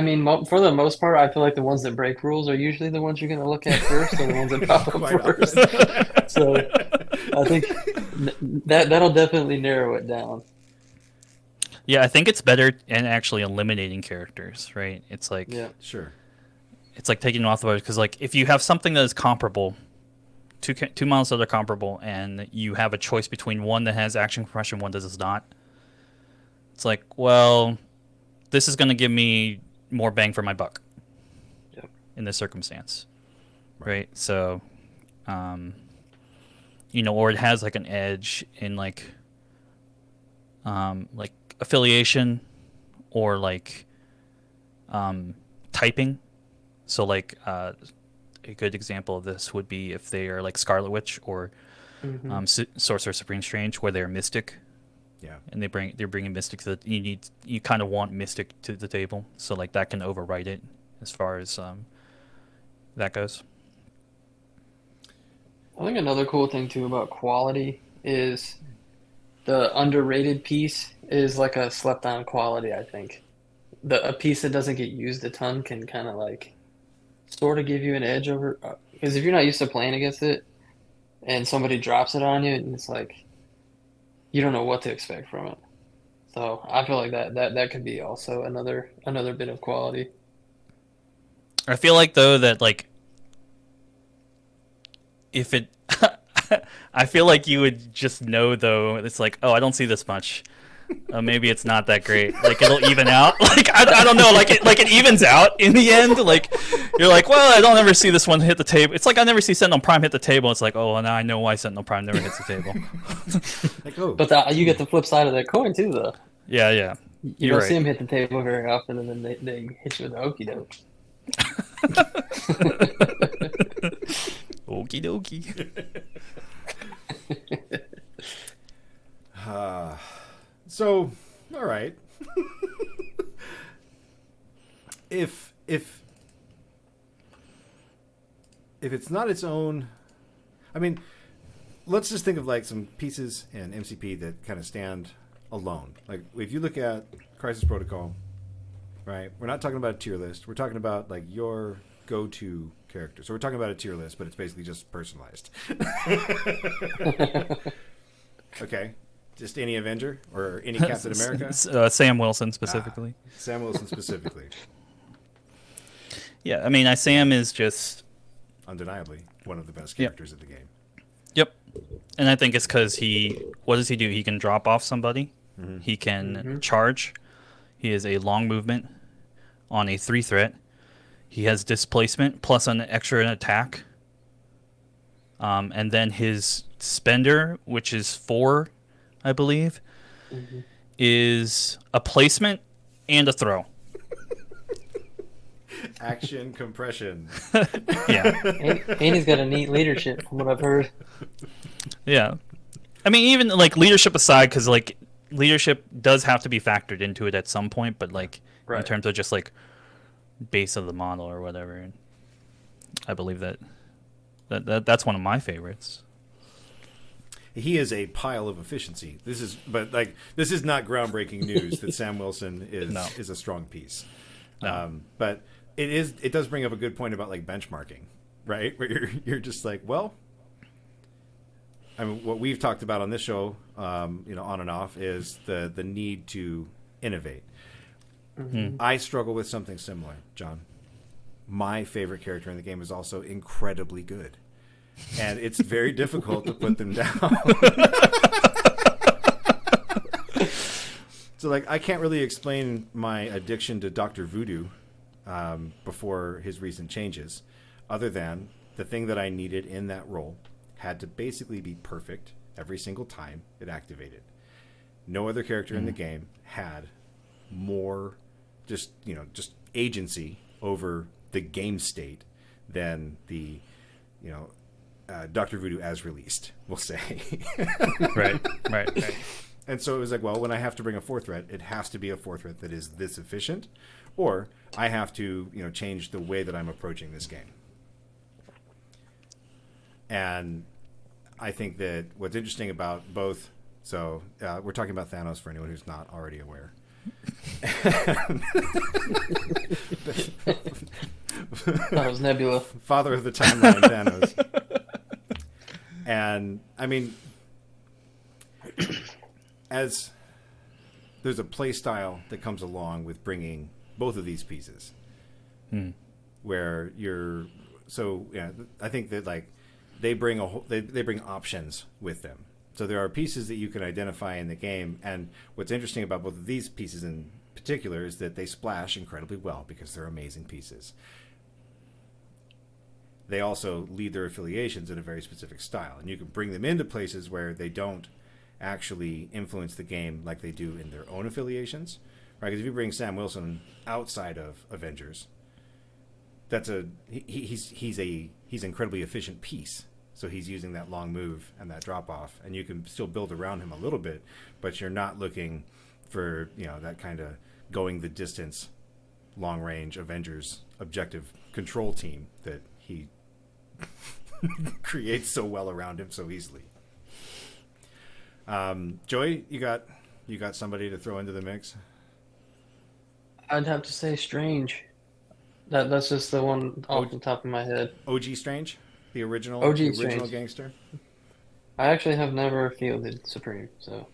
mean, for the most part, I feel like the ones that break rules are usually the ones you're going to look at first, or the ones that pop up Quite first. So I think that'll definitely narrow it down. Yeah, I think it's better in actually eliminating characters, right? It's like Yeah. Sure. it's like taking them off the board, because like if you have something that is comparable, two models that are comparable, and you have a choice between one that has action compression, one that does not. It's like, well, this is going to give me more bang for my buck. Yep. In this circumstance, right? So, or it has like an edge in like affiliation or like typing. So like a good example of this would be if they are like Scarlet Witch or Sorcerer Supreme Strange, where they're Mystic. Yeah. And they're bringing Mystic to you kind of want Mystic to the table, so like that can overwrite it as far as that goes. I think another cool thing too about quality is the underrated piece is like a slept on quality, I think. A piece that doesn't get used a ton can kind of like sort of give you an edge over, because if you're not used to playing against it and somebody drops it on you, and it's like you don't know what to expect from it. So I feel like that could be also another bit of quality. I feel like though that like if it I feel like you would just know though, it's like, oh, I don't see this much. Maybe it's not that great. Like it'll even out. Like I don't know. Like it evens out in the end. Like you're like, well, I don't ever see this one hit the table. It's like I never see Sentinel Prime hit the table. It's like, oh, now I know why Sentinel Prime never hits the table. Like, oh. But you get the flip side of that coin too, though. Yeah. You don't see them hit the table very often, and then they hit you with the okey doke. Okie dokie. So, all right. If it's not its own, I mean, let's just think of like some pieces in MCP that kind of stand alone. Like if you look at Crisis Protocol, right? We're not talking about a tier list. We're talking about like your go-to character. So we're talking about a tier list, but it's basically just personalized. Okay. Just any Avenger or any Captain America? Sam Wilson specifically. Sam Wilson specifically. Yeah, I mean, Sam is just Undeniably one of the best characters of the game. Yep. And I think it's because what does he do? He can drop off somebody. Mm-hmm. He can charge. He has a long movement on a 3 threat. He has displacement plus an extra attack. And then his spender, which is 4, I believe, is a placement and a throw. Action compression. Yeah. And he's got a neat leadership, from what I've heard. Yeah. I mean, even like leadership aside, because like leadership does have to be factored into it at some point, but like in terms of just like base of the model or whatever, I believe that's one of my favorites. He is a pile of efficiency. This is not groundbreaking news that Sam Wilson is a strong piece. No. But it does bring up a good point about like benchmarking, right? Where you're just like, well, I mean, what we've talked about on this show, on and off, is the need to innovate. Mm-hmm. I struggle with something similar, John. My favorite character in the game is also incredibly good. and it's very difficult to put them down. So, like, I can't really explain my addiction to Dr. Voodoo before his recent changes, other than the thing that I needed in that role had to basically be perfect every single time it activated. No other character in the game had more just agency over the game state than the, Dr. Voodoo as released, we'll say. Right. And so it was like, well, when I have to bring a 4th threat, it has to be a 4th threat that is this efficient, or I have to, change the way that I'm approaching this game. And I think that what's interesting about both, so we're talking about Thanos for anyone who's not already aware. That was Nebula. Father of the timeline, Thanos. And I mean, as there's a play style that comes along with bringing both of these pieces, where you're I think that like they bring they bring options with them. So there are pieces that you can identify in the game, and what's interesting about both of these pieces in particular is that they splash incredibly well because they're amazing pieces. They also lead their affiliations in a very specific style, and you can bring them into places where they don't actually influence the game like they do in their own affiliations, right? Because if you bring Sam Wilson outside of Avengers, he's an incredibly efficient piece. So he's using that long move and that drop off, and you can still build around him a little bit, but you're not looking for that kind of going the distance, long range Avengers objective control team that he creates so well around him so easily. Joey, you got somebody to throw into the mix? I'd have to say Strange. That's just the one off the top of my head. OG Strange, the original Strange. gangster. I actually have never fielded Supreme, so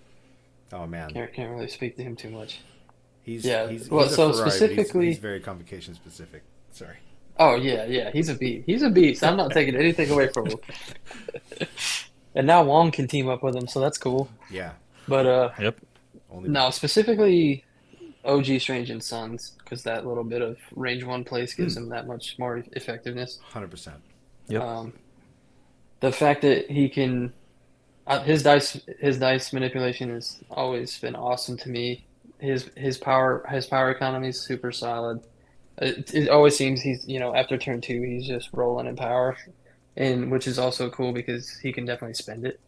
Oh man, can't really speak to him too much. he's Yeah, he's well, a so Ferrari, but specifically- he's very convocation specific. Sorry. Oh yeah, he's a beast. He's a beast. I'm not taking anything away from him. And now Wong can team up with him, so that's cool. Yeah. But Yep. Only no, specifically OG Strange and Sons, because that little bit of range 1 place gives him that much more effectiveness. 100%. Yep. The fact that he can, his dice manipulation has always been awesome to me. His power economy is super solid. It always seems he's after turn 2 he's just rolling in power, and which is also cool because he can definitely spend it.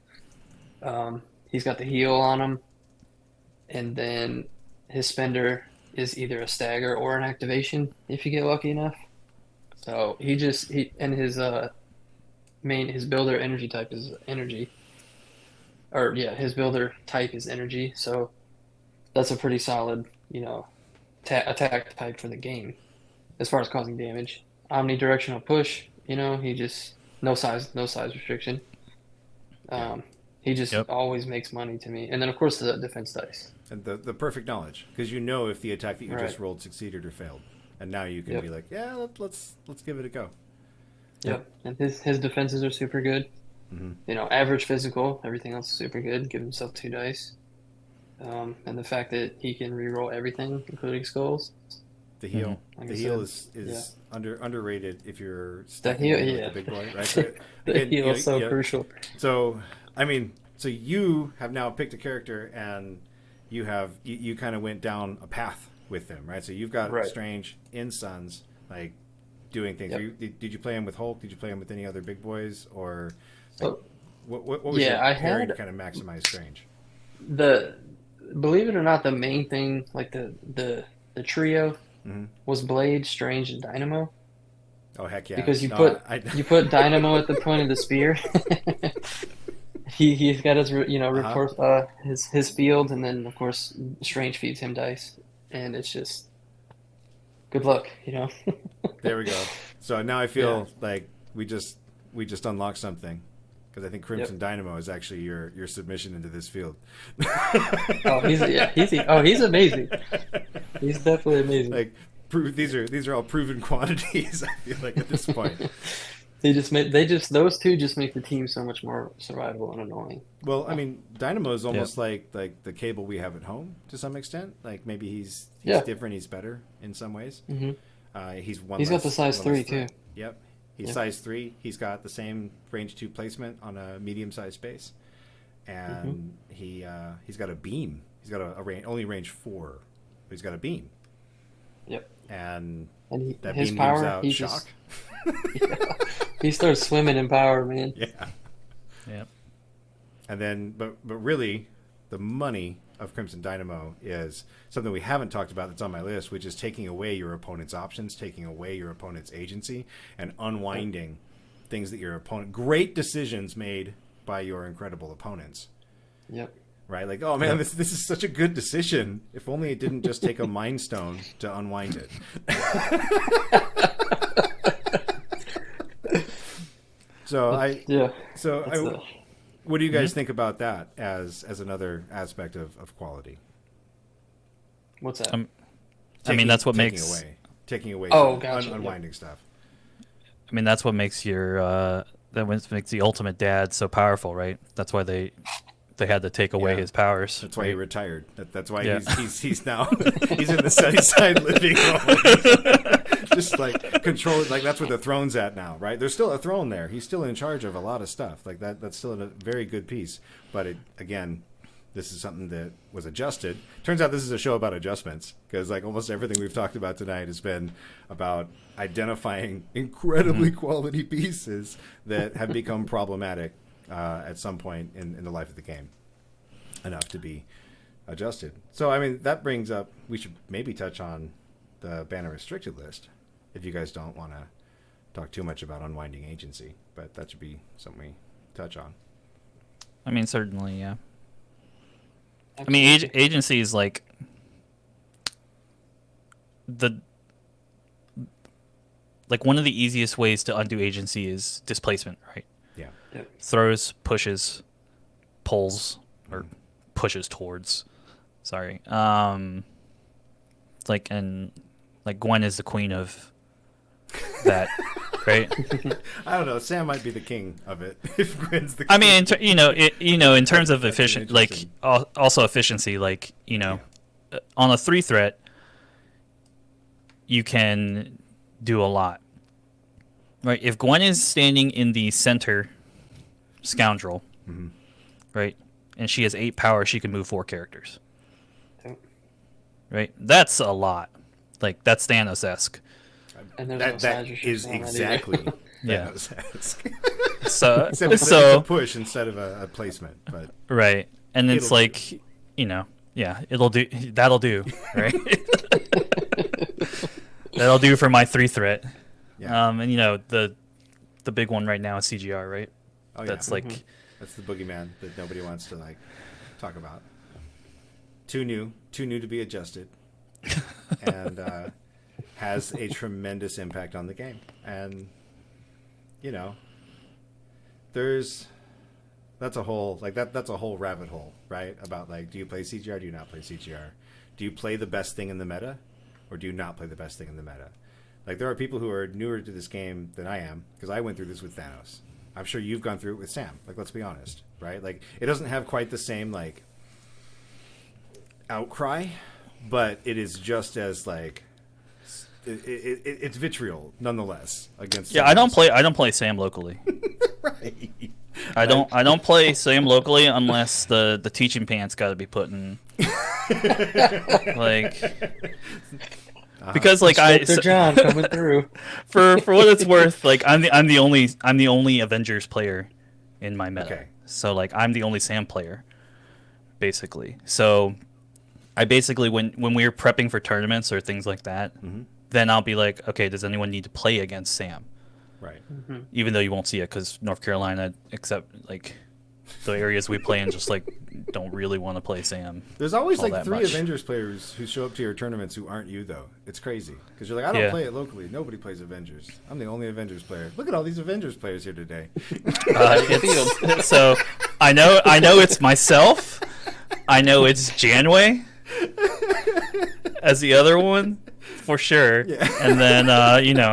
He's got the heal on him, and then his spender is either a stagger or an activation if you get lucky enough. So his builder energy type is energy. His builder type is energy. So that's a pretty solid, attack type for the game as far as causing damage. Omnidirectional push, he just no size restriction. He just always makes money to me. And then of course the defense dice. And the perfect knowledge, because if the attack that you just Right. rolled succeeded or failed, and now you can be like, yeah, let's give it a go. Yep. And his defenses are super good. Mm-hmm. Average physical, everything else is super good. Give himself 2 dice. And the fact that he can reroll everything, including skulls. The heal, Like the I heal said, is underrated if you're The stacking heal, with yeah. the big boy, right? So, The again, heal is so crucial. So I mean, so you have now picked a character, and you kind of went down a path with them, right? So you've got Right. Strange in Sons, like doing things. Yep. Did you play him with Hulk? Did you play him with any other big boys, or So what was Yeah, your I pairing had- to kind of maximize Strange? believe it or not, the main thing, like the trio, Mhm. was Blade, Strange, and Dynamo. Oh heck yeah! Because you No, put you put Dynamo at the point of the spear. He's got his his field, and then of course Strange feeds him dice, and it's just good luck, There we go. So now I feel like we just unlocked something, because I think Crimson Dynamo is actually your submission into this field. Oh, he's amazing. He's definitely amazing. Like these are all proven quantities. I feel like at this point. those two just make the team so much more survivable and annoying. Well, I mean, Dynamo is almost like the Cable we have at home to some extent. Like maybe he's different, he's better in some ways. Mm-hmm. He's got the size 3 too. Yep, he's size 3. He's got the same range 2 placement on a medium-sized space, and he's got a beam. He's got a only range 4. But he's got a beam. Yep. And that his beam power, out he shock. He starts swimming in power, man. Yeah. Yep. And then, but really, the money of Crimson Dynamo is something we haven't talked about that's on my list, which is taking away your opponent's options, taking away your opponent's agency, and unwinding things that your opponent... Great decisions made by your incredible opponents. Yep. Right? Like, oh man, this is such a good decision. If only it didn't just take a Mind Stone to unwind it. What do you guys think about that as another aspect of quality? What's that? I mean, that's what makes taking away gotcha. unwinding stuff. I mean, that's what makes makes the ultimate dad so powerful, right? That's why they had to take away his powers. That's why he retired. That's why he's now he's in the Sunnyside living room. Just like control, like that's where the throne's at now, right? There's still a throne there. He's still in charge of a lot of stuff. Like that's still a very good piece. But again, this is something that was adjusted. Turns out this is a show about adjustments, because like almost everything we've talked about tonight has been about identifying incredibly quality pieces that have become problematic at some point in the life of the game, enough to be adjusted. So, I mean, that brings up, we should maybe touch on the banner restricted list, if you guys don't want to talk too much about unwinding agency, but that should be something we touch on. I mean, certainly, yeah. I mean, agency is like one of the easiest ways to undo agency is displacement, right? Yeah. Yep. Throws, pushes, pulls, or pushes towards. Sorry. Like Gwen is the queen of that, right? I don't know. Sam might be the king of it if Gwen's the king. I mean, in terms of efficient, like also efficiency, like on a 3 threat, you can do a lot, right? If Gwen is standing in the center scoundrel, right, and she has 8 power, she can move 4 characters, right? That's a lot. Like that's Thanos-esque. And that is exactly Thanos-esque. So Except it's a push instead of a placement, but right, and it's like it'll do. That'll do, right? That'll do for my 3 threat. Yeah. And the big one right now is CGR, right? Oh, that's like that's the boogeyman that nobody wants to like talk about. Too new to be adjusted, and has a tremendous impact on the game. And that's a whole rabbit hole, right? About like, do you play CGR? Do you not play CGR? Do you play the best thing in the meta, or do you not play the best thing in the meta? Like, there are people who are newer to this game than I am, because I went through this with Thanos. I'm sure you've gone through it with Sam. Like, let's be honest, right? Like, it doesn't have quite the same like outcry, but it is just as like it's vitriol nonetheless against. Yeah, Thanos. I don't play Sam locally. Right. I don't play Sam locally unless the teaching pants got to be put in. Like, because like John coming through. For what it's worth, like I'm the only Avengers player in my meta. Okay. So like I'm the only Sam player, basically. So I basically when we're prepping for tournaments or things like that, then I'll be like, okay, does anyone need to play against Sam? Right. Even though you won't see it because North Carolina, except like the areas we play in, just like don't really want to play Sam. There's always all like that 3 much. Avengers players who show up to your tournaments who aren't you, though. It's crazy because you're like, I don't Yeah. play it locally. Nobody plays Avengers. I'm the only Avengers player. Look at all these Avengers players here today. So I know it's myself. I know it's Janway as the other one for sure. Yeah. And then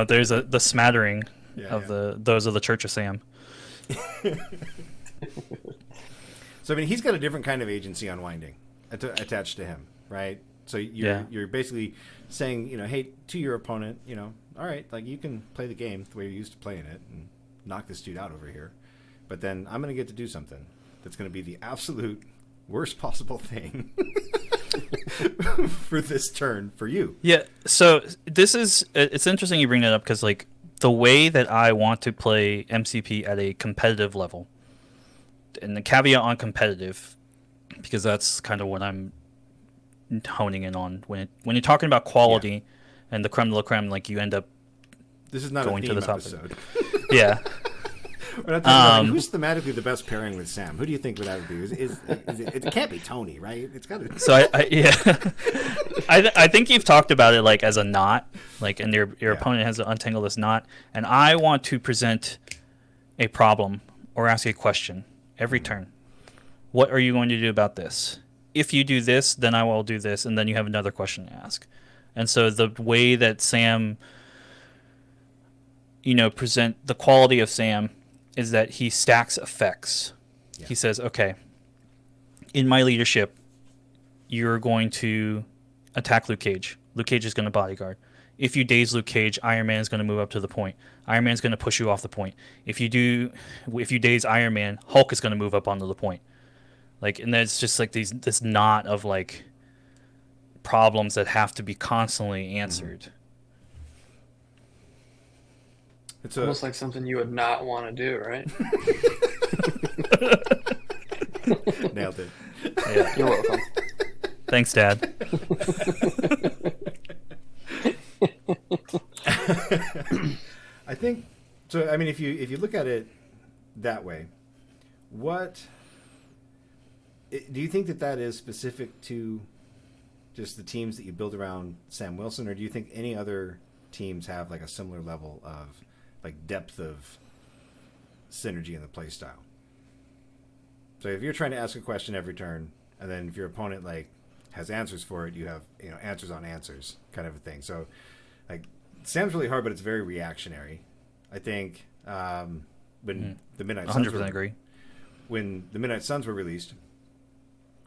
there's the smattering of those of the Church of Sam. So I mean, he's got a different kind of agency unwinding attached to him, right? So you're basically saying, hey, to your opponent, all right, like you can play the game the way you're used to playing it and knock this dude out over here, but then I'm going to get to do something that's going to be the absolute worst possible thing for this turn for you. Yeah. So it's interesting you bring that up because like the way that I want to play MCP at a competitive level, and the caveat on competitive, because that's kind of what I'm honing in on when you're talking about quality and the creme de la creme, like you end up this is not going a theme to the episode. Yeah. We're not talking about who's thematically the best pairing with Sam. Who do you think would that be? It can't be Tony, right? It's got to. So I think you've talked about it like as a knot, like, and your opponent has to untangle this knot, and I want to present a problem or ask a question every turn. What are you going to do about this? If you do this, then I will do this, and then you have another question to ask. And so the way that Sam, present the quality of Sam is that he stacks effects. Yeah. He says, okay, in my leadership, you're going to attack Luke Cage. Luke Cage is going to bodyguard. If you daze Luke Cage, Iron Man is going to move up to the point. Iron Man is going to push you off the point. If you daze Iron Man, Hulk is going to move up onto the point. Like, and there's just like this knot of like problems that have to be constantly answered. It's almost like something you would not want to do, right? Nailed it. Yeah, you're welcome. Thanks, Dad. I think so. I mean, if you look at it that way, do you think that is specific to just the teams that you build around Sam Wilson, or do you think any other teams have like a similar level of like depth of synergy in the play style? So if you're trying to ask a question every turn, and then if your opponent like has answers for it, you have answers on answers kind of a thing. So like Sam's really hard, but it's very reactionary. I think when the Midnight Suns 100% agree. When the Midnight Suns were released,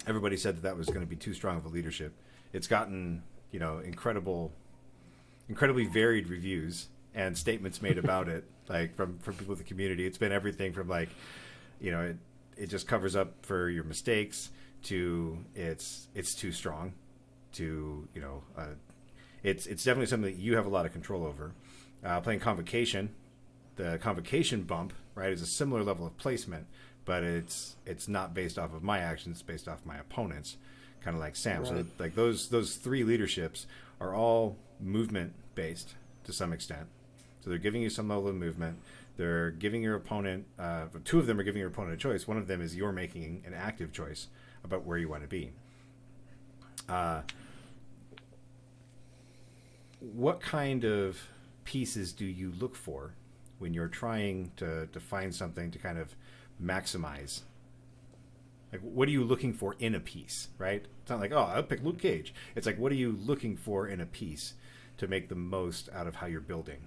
everybody said that was going to be too strong of a leadership. It's gotten incredibly varied reviews and statements made about it, like from people in the community. It's been everything from like, it just covers up for your mistakes to it's too strong to it's definitely something that you have a lot of control over. Playing Convocation, the Convocation bump, right, is a similar level of placement, but it's not based off of my actions, it's based off my opponents, kind of like Sam. Right. So like those three leaderships are all movement based to some extent. So they're giving you some level of movement. They're giving your opponent, two of them are giving your opponent a choice. One of them is you're making an active choice about where you want to be. What kind of pieces do you look for when you're trying to find something to kind of maximize? Like, what are you looking for in a piece, right? It's not like, oh, I'll pick Luke Cage. It's like, what are you looking for in a piece to make the most out of how you're building?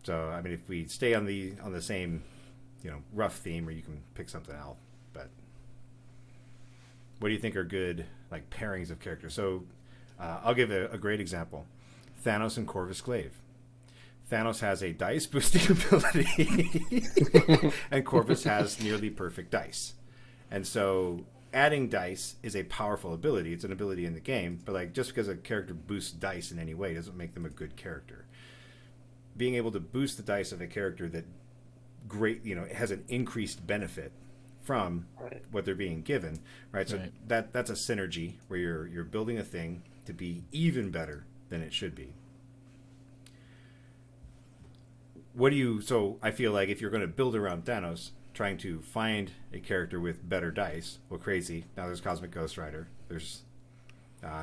So, I mean, if we stay on the same, rough theme, or you can pick something else, but what do you think are good, like, pairings of characters? So, I'll give a great example. Thanos and Corvus Glaive. Thanos has a dice boosting ability, and Corvus has nearly perfect dice. And so adding dice is a powerful ability. It's an ability in the game, but like just because a character boosts dice in any way doesn't make them a good character. Being able to boost the dice of a character that has an increased benefit from what they're being given, right? So that's a synergy where you're building a thing to be even better than it should be. So I feel like if you're going to build around Thanos, trying to find a character with better dice, well, crazy. Now there's Cosmic Ghost Rider. There's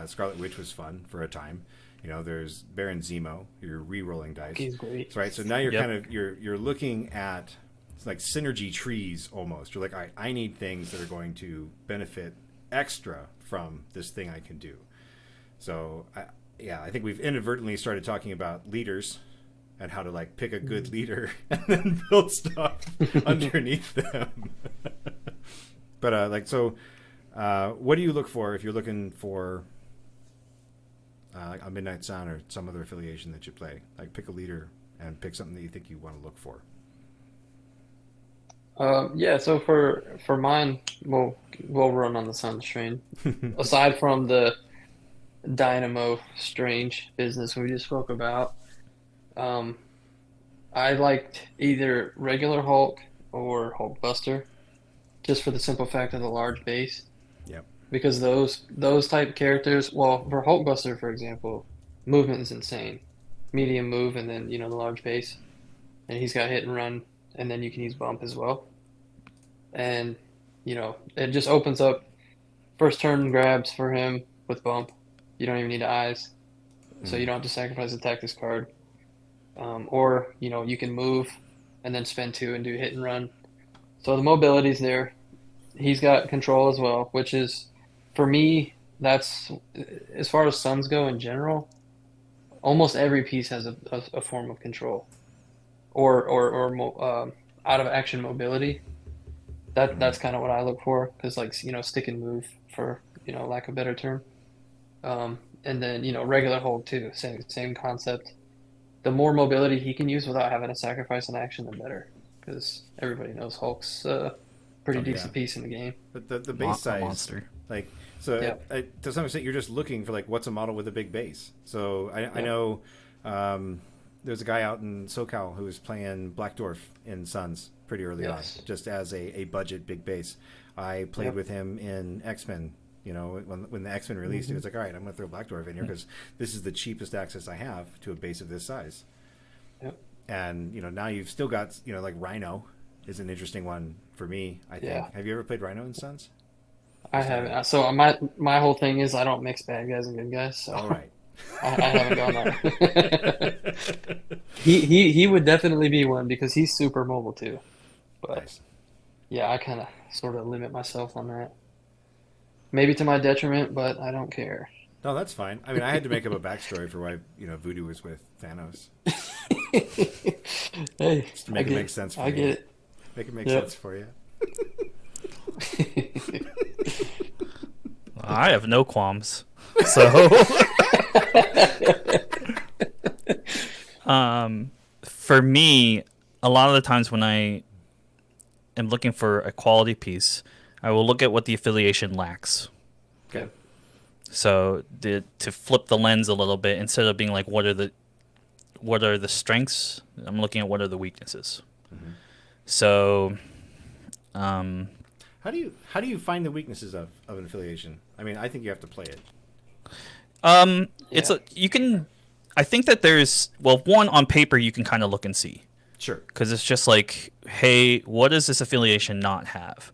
Scarlet Witch was fun for a time. There's Baron Zemo. You're re-rolling dice. He's great. Right. So now you're kind of you're looking at like synergy trees almost. You're like, all right, I need things that are going to benefit extra from this thing I can do. So I think we've inadvertently started talking about leaders and how to like pick a good leader and then build stuff underneath them. But what do you look for if you're looking for a Midnight Sun or some other affiliation that you play? Like pick a leader and pick something that you think you want to look for. Yeah, so for mine, we'll run on the Sun strain. Aside from the Dynamo Strange business we just spoke about, um, I liked either regular Hulk or Hulkbuster, just for the simple fact of the large base. Yep. Because those type characters, well, for Hulkbuster, for example, movement is insane. Medium move and then, the large base. And he's got hit and run, and then you can use bump as well. And, it just opens up first turn grabs for him with bump. You don't even need eyes. So you don't have to sacrifice a tactics card. Or, you can move and then spend 2 and do hit and run. So the mobility's there. He's got control as well, which is, for me, that's, as far as Suns go in general, almost every piece has a form of control. Or out of action mobility. That's kind of what I look for, because stick and move, for lack of a better term. And then regular hold too, same concept. The more mobility he can use without having to sacrifice an action, the better, because everybody knows Hulk's a pretty decent piece in the game. But the base size, monster. To some extent, you're just looking for like what's a model with a big base. So I know there's a guy out in SoCal who was playing Black Dwarf in Suns pretty early on, just as a budget big base. I played with him in X-Men. When the X-Men released, he was like, all right, I'm going to throw Black Dwarf in here because this is the cheapest access I have to a base of this size. Yep. And, now you've still got, like Rhino is an interesting one for me, I think. Yeah. Have you ever played Rhino in Suns? I haven't. So my whole thing is I don't mix bad guys and good guys. So All right. I haven't gone there. He would definitely be one because he's super mobile too. But Nice. yeah, I kind of sort of limit myself on that. Maybe to my detriment, but I don't care. No, that's fine. I mean, I had to make up a backstory for why, Voodoo was with Thanos. Hey, Just to make it make sense for you. I get it. Make it make sense for you. I have no qualms. So, for me, a lot of the times when I am looking for a quality piece, I will look at what the affiliation lacks. Okay. So to flip the lens a little bit, instead of being like, what are the strengths, I'm looking at what are the weaknesses. Mm-hmm. So, how do you find the weaknesses of an affiliation? I mean, I think you have to play it. I think that there's, one, on paper you can kind of look and see. Sure. Because it's just like, hey, what does this affiliation not have?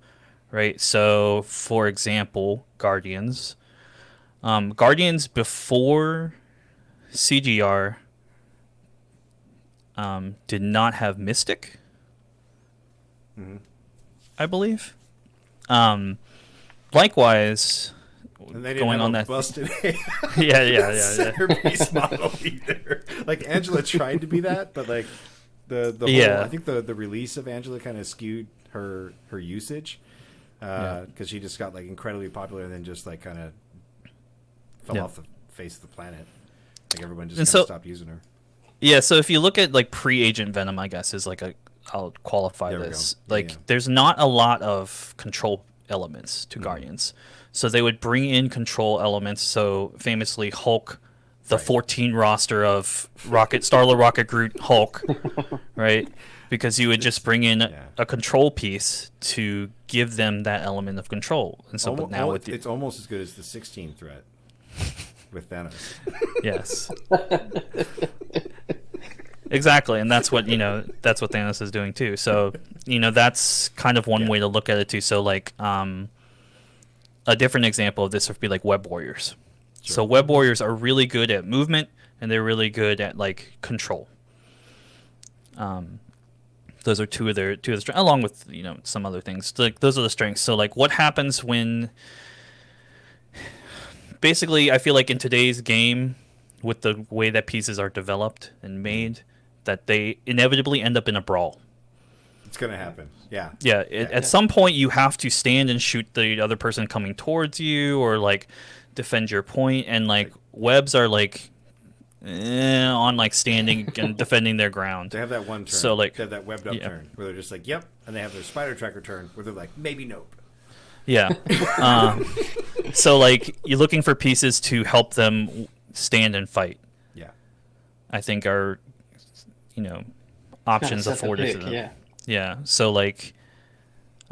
Right? So, for example, Guardians. Guardians before CGR did not have Mystic, I believe. Likewise, and they didn't going have on a that busted yeah. centerpiece model either. Like Angela tried to be that, but like the whole, I think the release of Angela kind of skewed her usage because she just got like incredibly popular and then just like kind of fell off the face of the planet. Like everyone just kind of stopped using her. Yeah, so if you look at like pre-Agent Venom, I guess is like I'll qualify this. There's not a lot of control elements to Guardians. So they would bring in control elements. So famously Hulk, the 14 roster of Star-Lord, Rocket, Groot, Hulk, right? Because you would just bring in a control piece to give them that element of control. And so but now it's almost as good as the 16 threat with Thanos. Yes. Exactly, and that's what Thanos is doing too. So, that's kind of one way to look at it too. So like a different example of this would be like Web Warriors. Sure. So Web Warriors are really good at movement and they're really good at like control. Those are two of the strengths, along with some other things. Like those are the strengths. So like what happens when basically I feel like in today's game with the way that pieces are developed and made, that they inevitably end up in a brawl. It's gonna happen. Yeah. Yeah, at some point you have to stand and shoot the other person coming towards you, or like defend your point. And like webs are like on like standing and defending their ground. They have that one turn. So like they have that webbed up turn where they're just like, yep, and they have their spider tracker turn where they're like, maybe nope. Yeah. So like you're looking for pieces to help them stand and fight. Yeah. I think are, options afforded to them. Yeah. Yeah. So like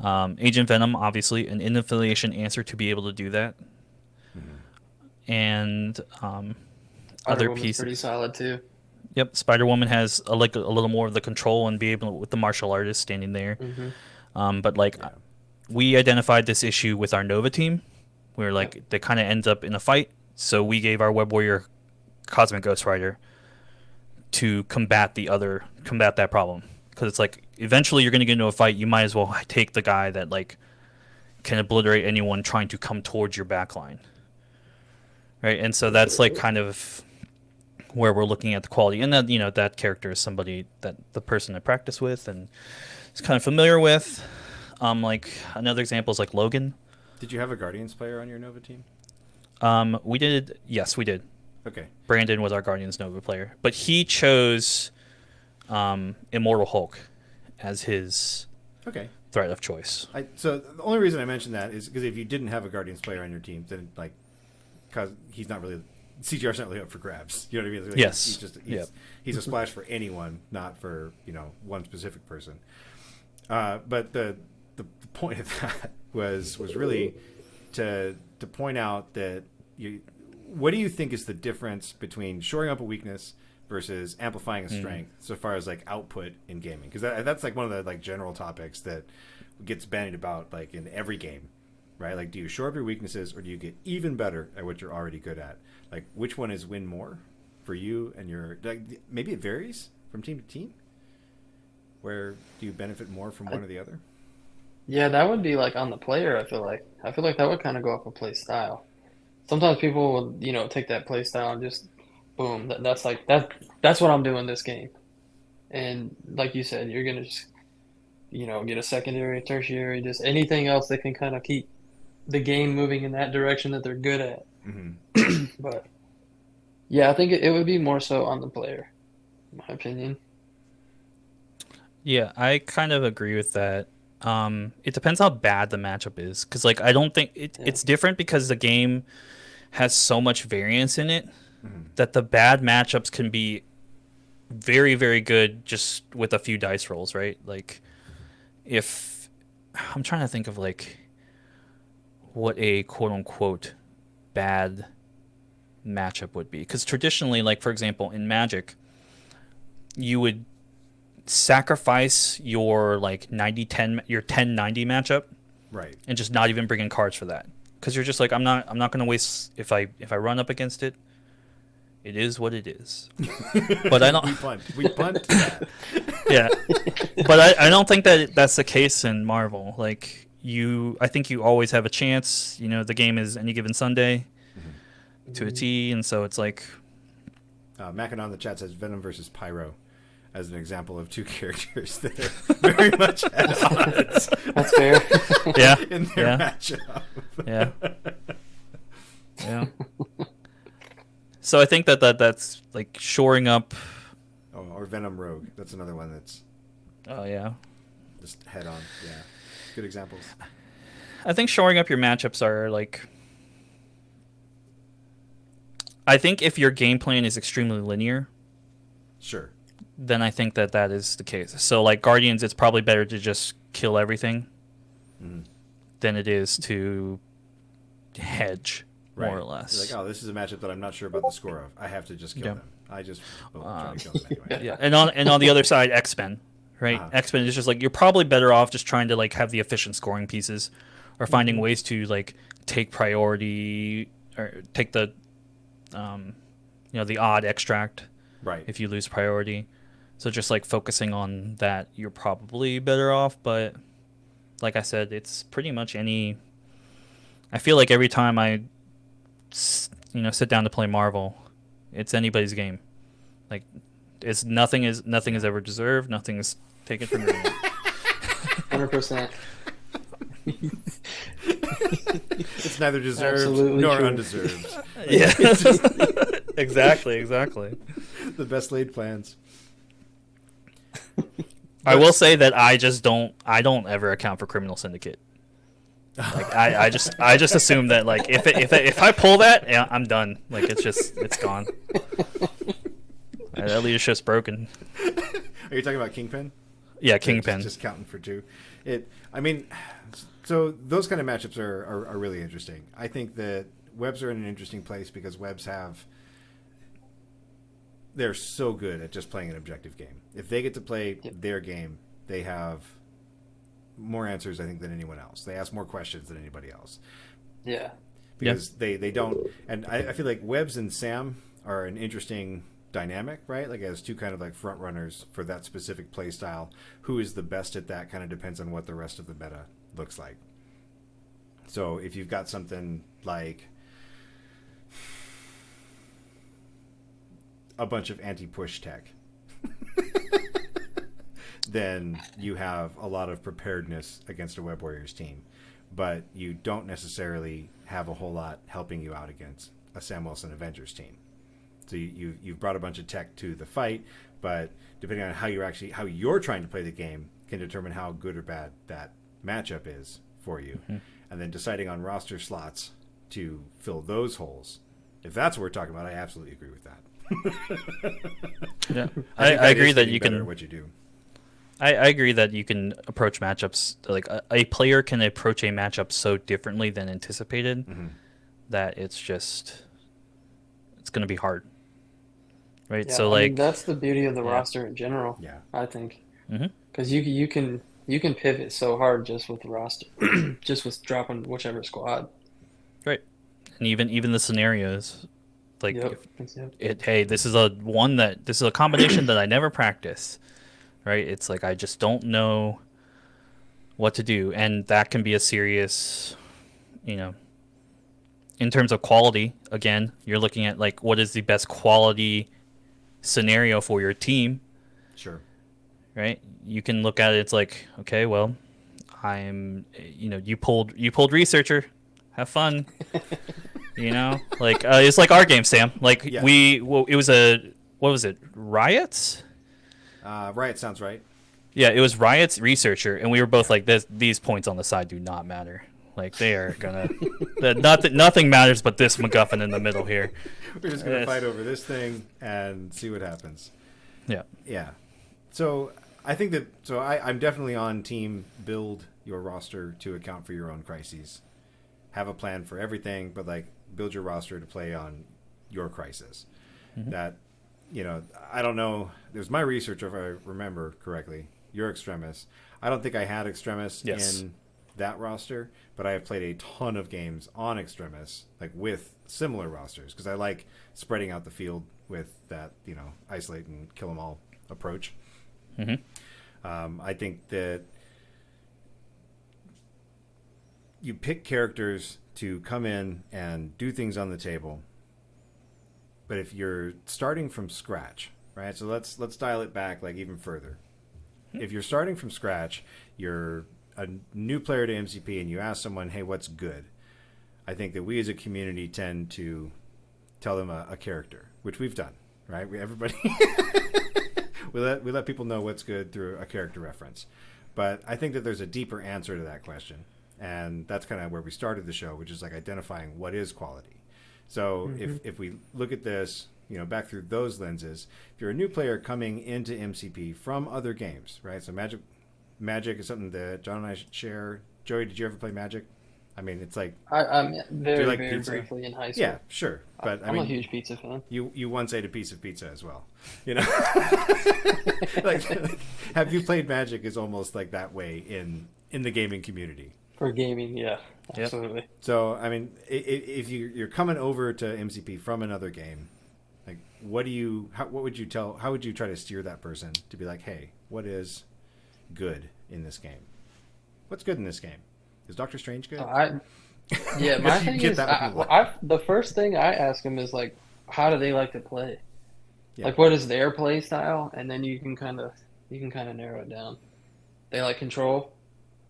Agent Venom, obviously an in-affiliation answer to be able to do that. Mm-hmm. And other pieces pretty solid too. Yep, Spider-Woman has a little more of the control and be able with the martial artist standing there. Mm-hmm. But like we identified this issue with our Nova team, where like they kind of ends up in a fight. So we gave our Web Warrior Cosmic Ghost Rider to combat that problem, because it's like eventually you're going to get into a fight. You might as well take the guy that like can obliterate anyone trying to come towards your backline, right? And so that's like kind of where we're looking at the quality, and that that character is somebody that the person I practice with and is kind of familiar with. Like another example is like Logan. Did you have a Guardians player on your Nova team? We did. Yes, we did. Okay. Brandon was our Guardians Nova player, but he chose Immortal Hulk as his threat of choice. So the only reason I mentioned that is because if you didn't have a Guardians player on your team, then like, because he's not really CGR's not really up for grabs. You know what I mean? Like, yes. He's a splash for anyone, not for one specific person. But the point of that was really to point out that what do you think is the difference between shoring up a weakness versus amplifying a strength, so far as like output in gaming? Because that's like one of the like general topics that gets bandied about like in every game, right? Like, do you shore up your weaknesses or do you get even better at what you're already good at? Like, which one is win more for you and your like? Maybe it varies from team to team. Where do you benefit more from one or the other? Yeah, that would be like on the player. I feel like that would kind of go off a play style. Sometimes people will, take that play style and just boom. That's like that. That's what I'm doing this game. And like you said, you're gonna just, get a secondary, tertiary, just anything else that can kind of keep the game moving in that direction that they're good at. Mm-hmm. But yeah, I think it would be more so on the player, in my opinion. Yeah, I kind of agree with that. It depends how bad the matchup is, because like I don't think it's different, because the game has so much variance in it that the bad matchups can be very, very good just with a few dice rolls, right? Like if I'm trying to think of like what a quote unquote bad matchup would be, because traditionally, like for example in Magic, you would sacrifice your like 90-10 your 10-90 matchup, right, and just not even bring in cards for that, because you're just like, I'm not going to waste, if I run up against it, it is what it is. But I don't we punt that. Yeah, but I don't think that that's the case in Marvel. Like I think you always have a chance. The game is any given Sunday to a T, and so it's like Mackin on the chat says Venom versus Pyro as an example of two characters that are very much at odds. That's fair. Yeah. In their matchup. Yeah. Yeah. So I think that's like shoring up. Oh, or Venom Rogue. That's another one that's. Oh yeah. Just head on. Yeah. Good examples. I think shoring up your matchups are like. I think if your game plan is extremely linear. Sure. Then I think that is the case. So like Guardians, it's probably better to just kill everything than it is to hedge, more or less. You're like, this is a matchup that I'm not sure about the score of. I have to just kill them. I just try to kill them anyway. Yeah, and on the other side, X-Men, right? X-Men is just like, you're probably better off just trying to like have the efficient scoring pieces, or finding ways to like take priority or take the the odd extract. Right. If you lose priority. So just like focusing on that, you're probably better off. But like I said, it's pretty much I feel like every time I, sit down to play Marvel, it's anybody's game. Like It's nothing is ever deserved. Nothing is taken from you. 100%. It's neither deserved Absolutely nor true. undeserved. Yeah, exactly. The best laid plans. I will say that I don't ever account for Criminal Syndicate. Like I just assume that like if I pull that, yeah, I'm done. Like it's gone. That leadership's broken. Are you talking about Kingpin? Yeah, Kingpin. Just counting for two. I mean, so those kind of matchups are really interesting. I think that webs are in an interesting place because webs they're so good at just playing an objective game. If they get to play their game, they have more answers, I think, than anyone else. They ask more questions than anybody else. Yeah. Because they don't, and I feel like Webs and Sam are an interesting dynamic, right? Like as two kind of like front runners for that specific play style. Who is the best at that kind of depends on what the rest of the meta looks like. So if you've got something like a bunch of anti-push tech, then you have a lot of preparedness against a Web Warriors team. But you don't necessarily have a whole lot helping you out against a Sam Wilson Avengers team. So you've brought a bunch of tech to the fight, but depending on how you're trying to play the game can determine how good or bad that matchup is for you. Mm-hmm. And then deciding on roster slots to fill those holes. If that's what we're talking about, I absolutely agree with that. Yeah, I agree that you can. What you do. I agree that you can approach matchups like a player can approach a matchup so differently than anticipated that it's going to be hard, right? Yeah, so I mean, like that's the beauty of the roster in general. Yeah, I think because you can pivot so hard just with the roster, just with dropping whichever squad. Right, and even the scenarios, like Yep. This is a combination that I never practice. Right, it's like I just don't know what to do, and that can be a serious, in terms of quality. Again, you're looking at like what is the best quality scenario for your team. Sure. Right, you can look at it. It's like, okay, well, you pulled researcher, have fun. Like it's like our game, Sam. Like it was what was it, Riots? Riot sounds right. Yeah, it was Riot's researcher, and we were both like, these points on the side do not matter. Like, they are gonna... nothing matters but this MacGuffin in the middle here. We're just gonna fight over this thing and see what happens. Yeah. Yeah. So, I think that... So, I'm definitely on team build your roster to account for your own crises. Have a plan for everything, but, like, build your roster to play on your crisis. Mm-hmm. That... I don't know. There's my research, if I remember correctly. You're Extremis. I don't think I had Extremis in that roster, but I have played a ton of games on Extremis, like with similar rosters, because I like spreading out the field with that, isolate and kill them all approach. Mm-hmm. I think that you pick characters to come in and do things on the table. But if you're starting from scratch, right? So let's dial it back like even further. If you're starting from scratch, you're a new player to MCP and you ask someone, hey, what's good? I think that we as a community tend to tell them a character, which we've done, right? we let people know what's good through a character reference. But I think that there's a deeper answer to that question. And that's kind of where we started the show, which is like identifying what is quality. So if we look at this, back through those lenses, if you're a new player coming into MCP from other games, right? So Magic is something that John and I should share. Joey, did you ever play Magic? I mean, it's like I'm very, like very pizza? briefly in high school. Yeah, sure. But I'm a huge pizza fan. You once ate a piece of pizza as well. like, have you played Magic is almost like that way in the gaming community. For gaming, yeah, absolutely. Yep. So, I mean, if you're coming over to MCP from another game, like, how would you try to steer that person to be like, hey, what is good in this game? What's good in this game? Is Doctor Strange good? My thing is, the first thing I ask them is like, how do they like to play? Yeah. Like, what is their play style, and then you can kind of narrow it down. They like control.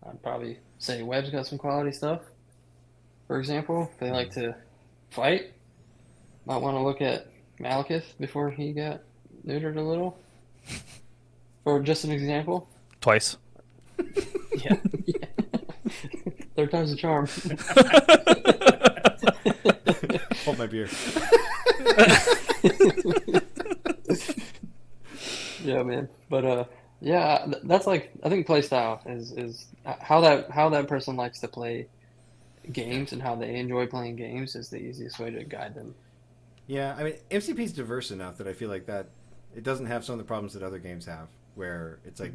I'd probably say Webb's got some quality stuff. For example, they like to fight. Might want to look at Malekith before he got neutered a little. Or just an example. Twice. Yeah. Yeah. Third time's a charm. Hold my beer. Yeah, man. But yeah, that's like, I think play style is how that person likes to play games and how they enjoy playing games is the easiest way to guide them. Yeah, I mean, MCP is diverse enough that I feel like that it doesn't have some of the problems that other games have, where it's like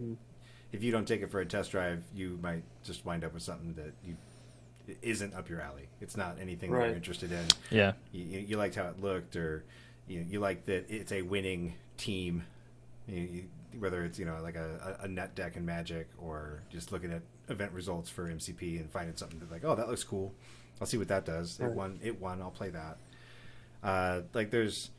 if you don't take it for a test drive, you might just wind up with something that isn't up your alley. It's not anything that Right. you're interested in. Yeah. You liked how it looked, or you like that it's a winning team. Whether it's like a net deck in Magic, or just looking at event results for MCP and finding something that like, oh, that looks cool. I'll see what that does. Right. It won. I'll play that. Like those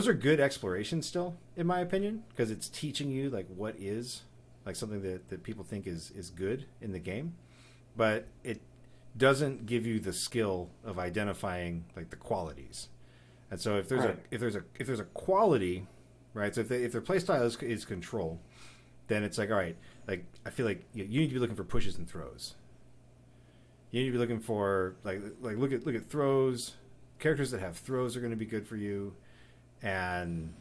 are good explorations still, in my opinion, because it's teaching you like what is like something that people think is good in the game, but it doesn't give you the skill of identifying like the qualities. And so if there's Right. if there's a quality, right? So if their play style is control, then it's like, all right, like I feel like you need to be looking for pushes and throws. You need to be looking for like look at throws. Characters that have throws are going to be good for you, and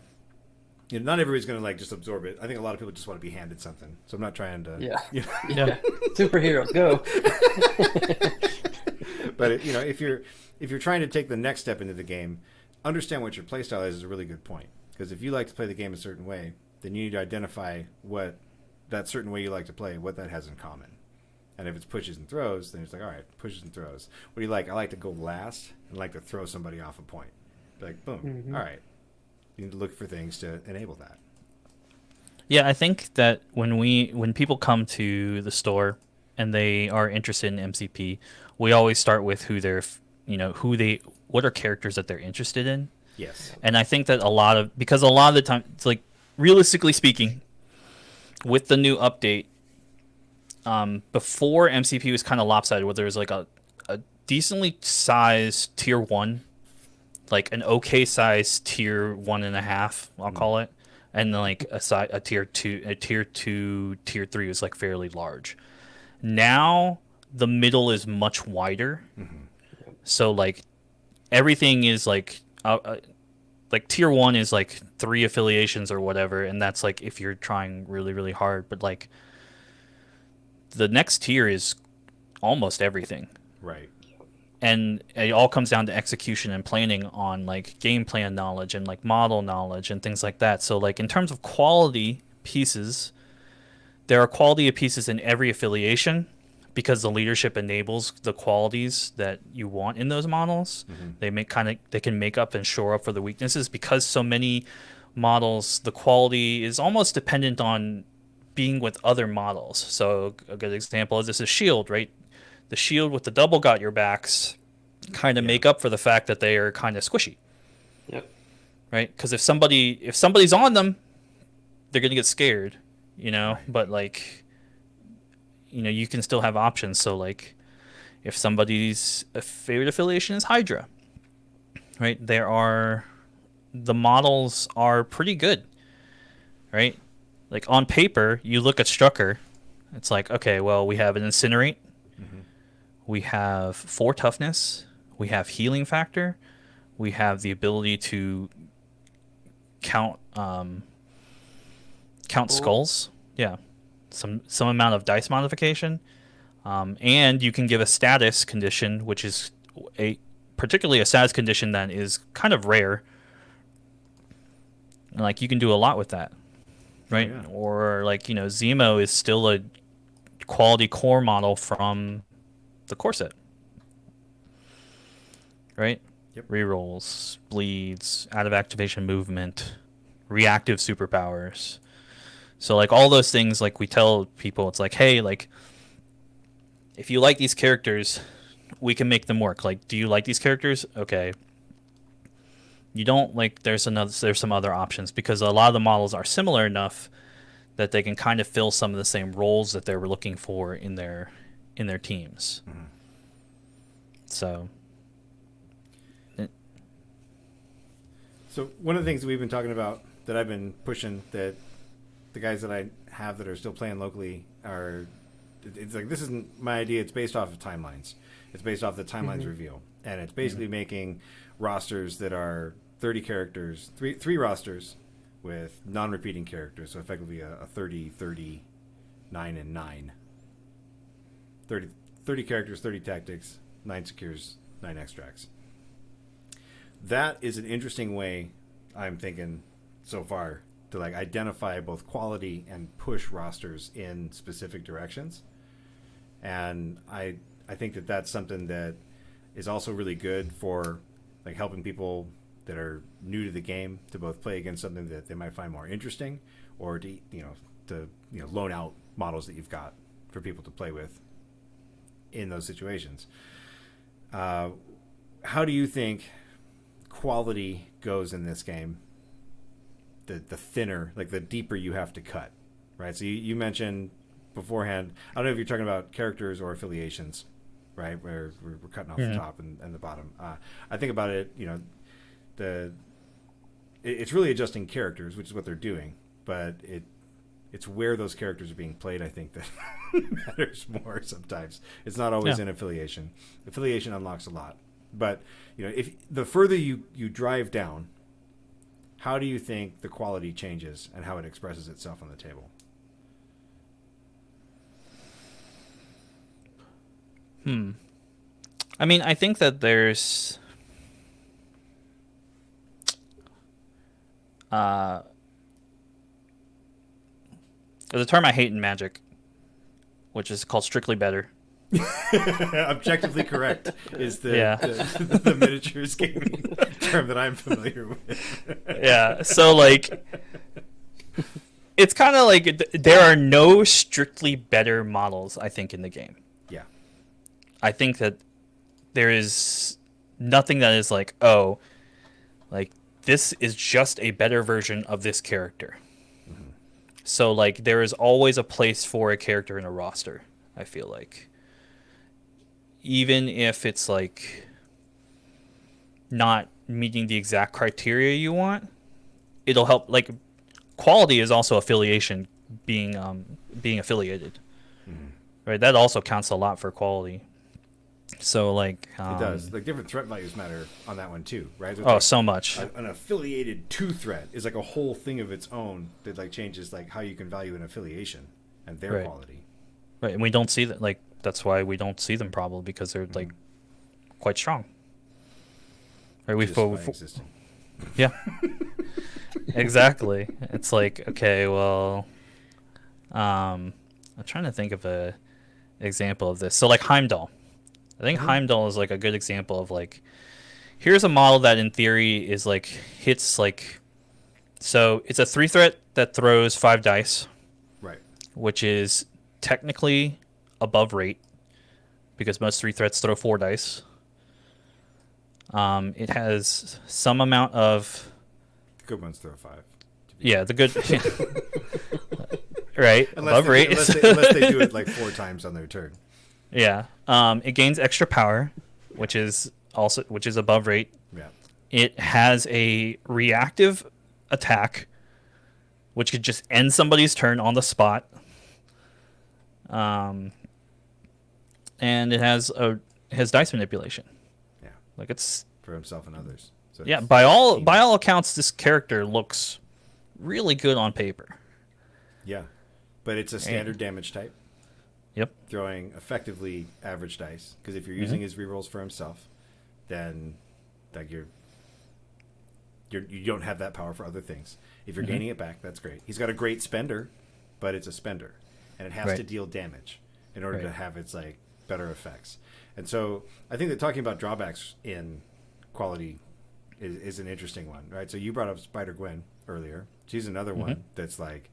not everybody's going to like just absorb it. I think a lot of people just want to be handed something. So I'm not trying to. Yeah. Yeah. Superheroes, go. But if you're trying to take the next step into the game, understand what your playstyle is a really good point. Because if you like to play the game a certain way, then you need to identify what that certain way you like to play, what that has in common. And if it's pushes and throws, then it's like, all right, pushes and throws. What do you like? I like to go last and like to throw somebody off a point. Like, boom. All right. You need to look for things to enable that. Yeah, I think that when people come to the store and they are interested in MCP, we always start with what are characters that they're interested in. Yes. And I think that a lot of the time, it's like, realistically speaking, with the new update, before MCP was kind of lopsided, where there was like a decently sized tier 1, like an okay sized tier 1.5, I'll call it, and then like a tier 2, tier 3 was like fairly large. Now the middle is much wider, so like everything is like tier 1 is like 3 affiliations or whatever, and that's like if you're trying really really hard, but like the next tier is almost everything. Right. And it all comes down to execution and planning on like game plan knowledge and like model knowledge and things like that. So like in terms of quality pieces, there are quality of pieces in every affiliation because the leadership enables the qualities that you want in those models. They can make up and shore up for the weaknesses because so many models, the quality is almost dependent on being with other models. So a good example of this is shield, right? The shield with the double got your backs kind of make up for the fact that they are kind of squishy. Yep. Right? Because if somebody's on them, they're gonna get scared, But like, you can still have options. So like, if somebody's favorite affiliation is Hydra, right? The models are pretty good, right? Like on paper, you look at Strucker, it's like, okay, well, we have an Incinerate, we have 4 toughness, we have healing factor, we have the ability to count skulls, some amount of dice modification, and you can give a status condition, which is particularly a status condition that is kind of rare. And like you can do a lot with that. Right? Oh, yeah. Or like, Zemo is still a quality core model from the core set. Right? Yep. Rerolls, bleeds, out of activation movement, reactive superpowers. So like all those things, like we tell people, it's like, hey, like if you like these characters, we can make them work. Like, do you like these characters? Okay. you don't like there's some other options because a lot of the models are similar enough that they can kind of fill some of the same roles that they were looking for in their teams. Mm-hmm. So So one of the things that we've been talking about that I've been pushing that the guys that I have that are still playing locally are, it's like, this isn't my idea. It's based off of timelines. It's based off the timelines reveal. And it's basically making rosters that are 30 characters, three rosters with non-repeating characters. So effectively a 30, 30, 9, and 9. 30 characters, 30 tactics, 9 secures, 9 extracts. That is an interesting way, I'm thinking, so far, to like identify both quality and push rosters in specific directions. And I think that that's something that is also really good for like helping people that are new to the game to both play against something that they might find more interesting, or to loan out models that you've got for people to play with in those situations. How do you think quality goes in this game? The thinner, like the deeper you have to cut, right? So you mentioned beforehand, I don't know if you're talking about characters or affiliations, right? Where we're cutting off the top and the bottom. I think about it, it's really adjusting characters, which is what they're doing, but it's where those characters are being played, I think, that matters more sometimes. It's not always in affiliation. Affiliation unlocks a lot. But, if the further you drive down, how do you think the quality changes and how it expresses itself on the table? I mean, I think that there's there's a term I hate in Magic, which is called strictly better. Objectively correct is the miniatures gaming term that I'm familiar with. Yeah, so like it's kind of like there are no strictly better models, I think, in the game. Yeah. I think that there is nothing that is like, oh, like this is just a better version of this character. Mm-hmm. So like there is always a place for a character in a roster, I feel like. Even if it's like not meeting the exact criteria you want, it'll help. Like quality is also affiliation, being affiliated, right? That also counts a lot for quality. So like it does. Like different threat values matter on that one too, right? So so much. An affiliated 2 threat is like a whole thing of its own that like changes like how you can value an affiliation and their quality. Right, and we don't see that. Like that's why we don't see them probably because they're like quite strong. Right, yeah, exactly. It's like, okay, well, I'm trying to think of a example of this. So like Heimdall, I think Heimdall is like a good example of like, here's a model that in theory is like hits like, so it's a 3 threat that throws 5 dice, right, which is technically above rate because most 3 threats throw 4 dice. It has some amount of good ones throw 5. Yeah, the good right above rate unless they do it like 4 times on their turn. Yeah. It gains extra power, which is above rate. Yeah. It has a reactive attack, which could just end somebody's turn on the spot. And it has dice manipulation. Yeah. Like it's for himself and others. So yeah, by all accounts, this character looks really good on paper. Yeah, but it's a standard damage type. Yep. Throwing effectively average dice, because if you're using his rerolls for himself, then like you don't have that power for other things. If you're gaining it back, that's great. He's got a great spender, but it's a spender, and it has to deal damage in order to have its like better effects. And so I think that talking about drawbacks in quality is an interesting one, right? So you brought up Spider-Gwen earlier. She's another one that's like,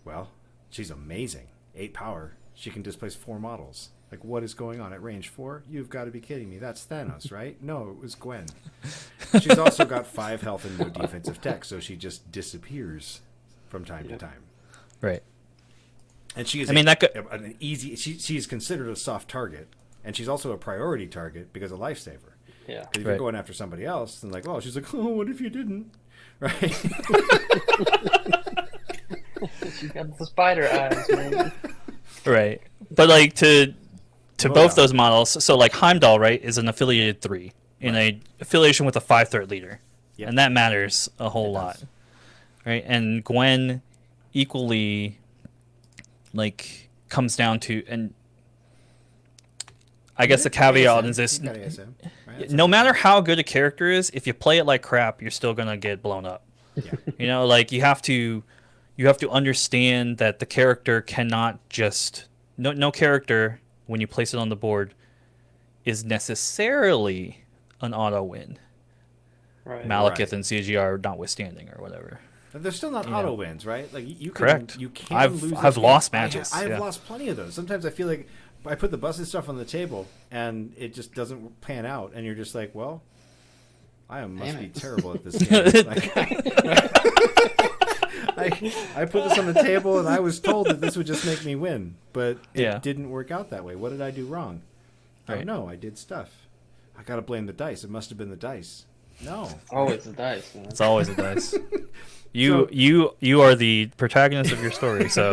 well, she's amazing. 8 power. She can displace 4 models. Like, what is going on at range 4? You've got to be kidding me. That's Thanos, right? No, it was Gwen. She's also got 5 health and no defensive tech, so she just disappears from time to time. Right. And she is I mean, that an easy. She's considered a soft target, and she's also a priority target because of lifesaver. Yeah. Because if Right. you're going after somebody else, then like, oh, she's like, oh, what if you didn't? Right. She's got the spider eyes, man. Right. But like to Well, both yeah. those models, so like Heimdall, right, is an affiliated 3 in a affiliation with a 5/3 leader. Yep. And that matters a whole It lot. does. Right? And Gwen equally like comes down to, and I guess the caveat is this: You've got ASM, right? That's no all. matter how good a character is, if you play it like crap, you're still gonna get blown up. Yeah. You know, like you have to understand that the character cannot just no character when you place it on the board is necessarily an auto win. Right. Malekith Right. and CGR notwithstanding or whatever. But they're still not Yeah. auto wins, right? Like you can, Correct. You can I've lose. I've those lost games. matches. I have yeah. lost plenty of those. Sometimes I feel like I put the busted stuff on the table and it just doesn't pan out, and you're just like, well, I must Damn be it. terrible at this game. Like, I put this on the table and I was told that this would just make me win, but it Yeah. didn't work out that way. What did I do wrong? I Right. don't know. I did stuff. I gotta blame the dice. It must have been the dice. No. Always the dice, man. It's always a dice. So- You are the protagonist of your story, so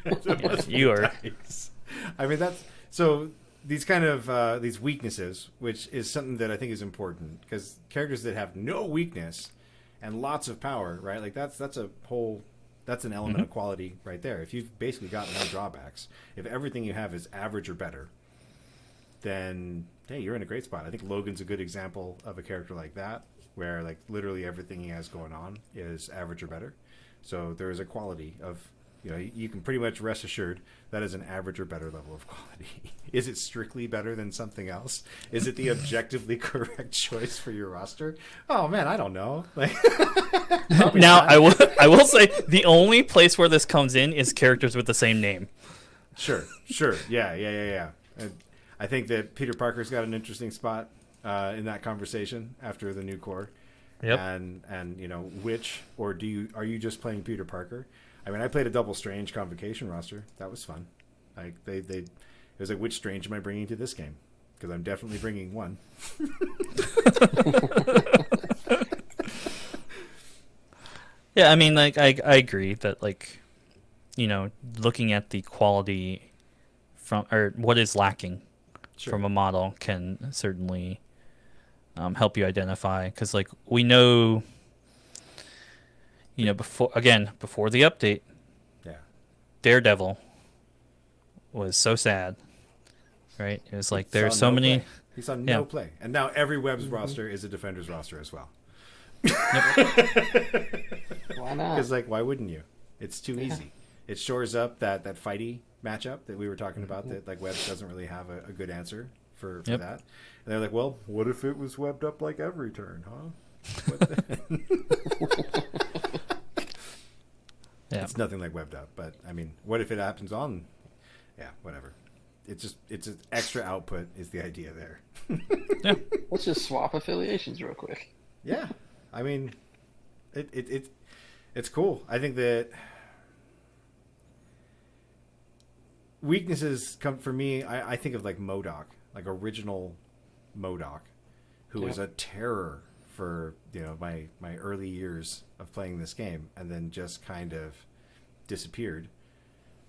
It must be you are. dice. I mean, that's so. These kind of these weaknesses, which is something that I think is important, because characters that have no weakness and lots of power, right? Like that's an element of quality right there. If you've basically got no drawbacks, if everything you have is average or better, then hey, you're in a great spot. I think Logan's a good example of a character like that, where like literally everything he has going on is average or better. So there is a quality of, you know, you can pretty much rest assured that is an average or better level of quality. Is it strictly better than something else? Is it the objectively correct choice for your roster? Oh man, I don't know. Like, probably Now not. I will say the only place where this comes in is characters with the same name. Sure. Yeah. And I think that Peter Parker's got an interesting spot in that conversation after the new core. Yep. And you know, which or are you just playing Peter Parker? I mean, I played a double Strange Convocation roster. That was fun. Like it was like, which Strange am I bringing to this game? Because I'm definitely bringing one. Yeah, I mean, like I agree that, like, you know, looking at the quality from, or what is lacking Sure. from a model can certainly help you identify, because like we know, you know, before the update, Yeah. Daredevil was so sad, right? It was like He there's saw so no many. play. He saw Yeah. no play, and now every Web's roster is a Defender's roster as well. Why not? Because like, why wouldn't you? It's too easy. It shores up that fighty matchup that we were talking about. That like Webs doesn't really have a good answer for Yep. that. And they're like, well, what if it was webbed up like every turn, huh? What the- Yeah. It's nothing like webbed up, but I mean, what if it happens on? Yeah, whatever. It's an extra output is the idea there. Yeah. Let's just swap affiliations real quick. Yeah, I mean, it's cool. I think that weaknesses come for me. I think of like MODOK, like original MODOK, who was Yeah. a terror for, you know, my early years of playing this game, and then just kind of disappeared.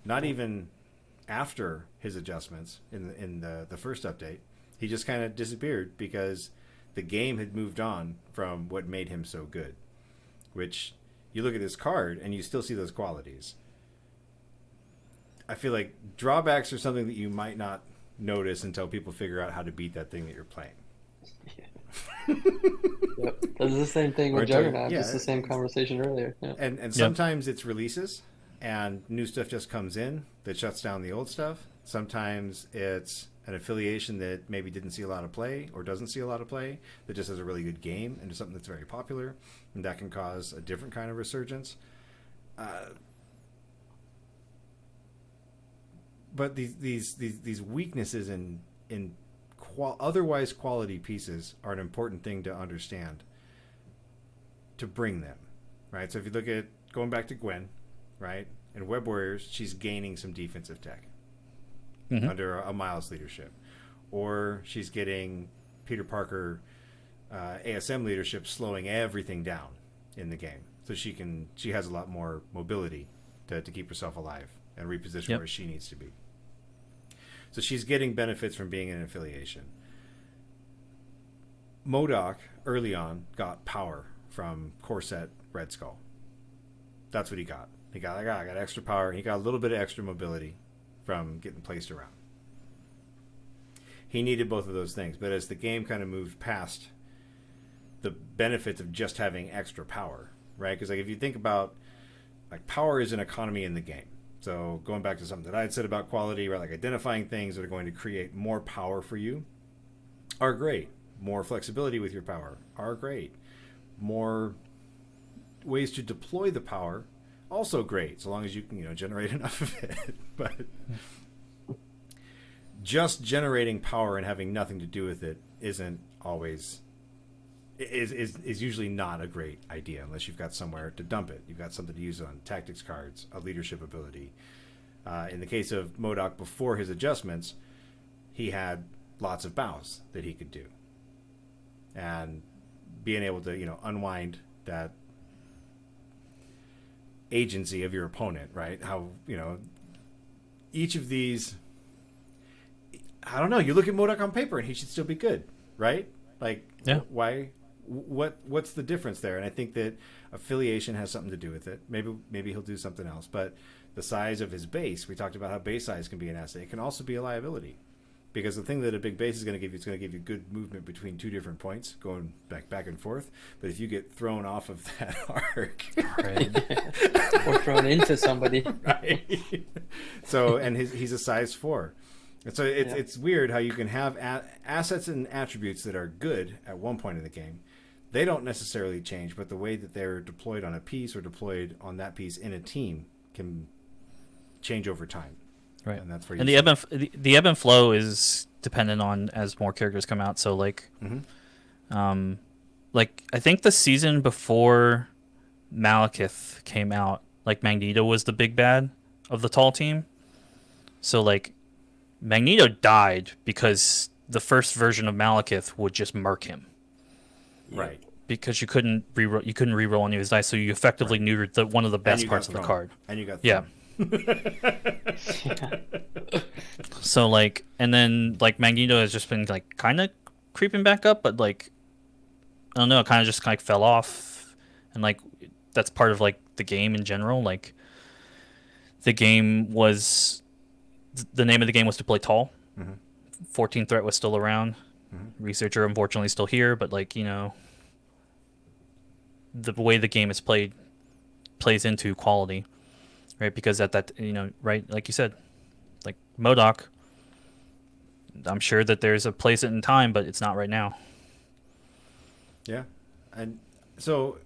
Not even after his adjustments in the first update, he just kind of disappeared because the game had moved on from what made him so good. Which you look at his card and you still see those qualities. I feel like drawbacks are something that you might not notice until people figure out how to beat that thing that you're playing. Yep. That's the same thing Or with Jugger- Juggernaut. yeah. It's the same conversation earlier. Yeah. And sometimes it's releases and new stuff just comes in that shuts down the old stuff. Sometimes it's an affiliation that maybe didn't see a lot of play or doesn't see a lot of play that just has a really good game and is something that's very popular, and that can cause a different kind of resurgence. But these weaknesses in otherwise quality pieces are an important thing to understand, to bring them, right? So if you look at going back to Gwen, right, in Web Warriors, she's gaining some defensive tech under a Miles leadership, or she's getting Peter Parker ASM leadership, slowing everything down in the game, so she has a lot more mobility to keep herself alive and reposition where she needs to be. So she's getting benefits from being in an affiliation. MODOK early on got power from Corset Red Skull. That's what he got. I got extra power. He got a little bit of extra mobility from getting placed around. He needed both of those things, but as the game kind of moved past the benefits of just having extra power, right? Because like if you think about, like, power is an economy in the game. So going back to something that I had said about quality, right? Like identifying things that are going to create more power for you are great. More flexibility with your power are great. More ways to deploy the power, also great, so long as you can, generate enough of it. But just generating power and having nothing to do with it isn't always is usually not a great idea unless you've got somewhere to dump it. You've got something to use on tactics cards, a leadership ability. In the case of MODOK, before his adjustments, he had lots of bows that he could do, and being able to unwind that agency of your opponent, right? How each of these, I don't know, you look at MODOK on paper and he should still be good, right? Like, why? What's the difference there? And I think that affiliation has something to do with it. Maybe he'll do something else. But the size of his base, we talked about how base size can be an asset. It can also be a liability, because the thing that a big base is going to give you, it's going to give you good movement between two different points, going back and forth. But if you get thrown off of that arc, or thrown into somebody, right? So, and he's a size 4. And so it's weird how you can have assets and attributes that are good at one point in the game. They don't necessarily change, but the way that they're deployed on a piece or deployed on that piece in a team can change over time. Right. And that's where the ebb and flow is dependent on as more characters come out. So like I think the season before Malekith came out, like Magneto was the big bad of the tall team. So like Magneto died because the first version of Malekith would just murk him. Right. Because you couldn't reroll any of his dice, so you effectively neutered one of the best parts of the card. And you got So like, and then like Magneto has just been like kind of creeping back up, but like I don't know, it kind of just like fell off, and like that's part of like the game in general. Like the game was, the name of the game was to play tall. 14 threat was still around. Researcher unfortunately still here, but like the way the game is played plays into quality, right? Because at that right, like you said, like MODOK, I'm sure that there's a place in time, but it's not right now. Yeah, and so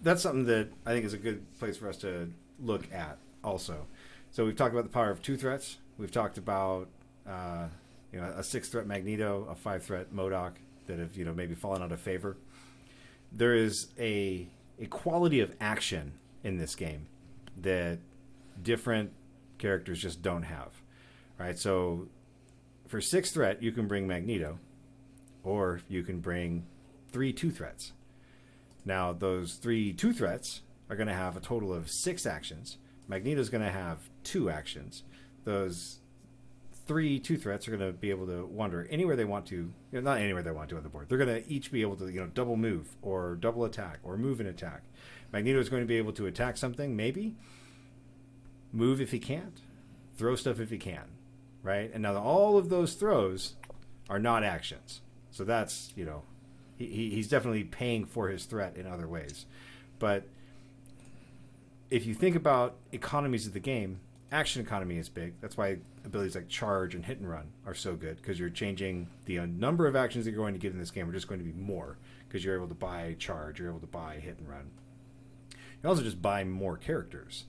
that's something that I think is a good place for us to look at also. So we've talked about the power of 2 threats. We've talked about a 6 threat Magneto, a 5 threat MODOK that have maybe fallen out of favor. There is a quality of action in this game that different characters just don't have, right? So for 6 threat, you can bring Magneto, or you can bring 3 2 threats. Now those 3 2 threats are going to have a total of 6 actions. Magneto's going to have 2 actions. Those 3 2 threats are going to be able to wander anywhere they want to. Not anywhere they want to on the board. They're going to each be able to double move or double attack or move and attack. Magneto is going to be able to attack something, maybe move if he can't, throw stuff if he can, right? And now all of those throws are not actions. So that's he's definitely paying for his threat in other ways. But if you think about economies of the game, action economy is big. That's why abilities like charge and hit and run are so good, because you're changing the number of actions that you're going to get in this game are just going to be more, because you're able to buy charge, you're able to buy hit and run. You also just buy more characters.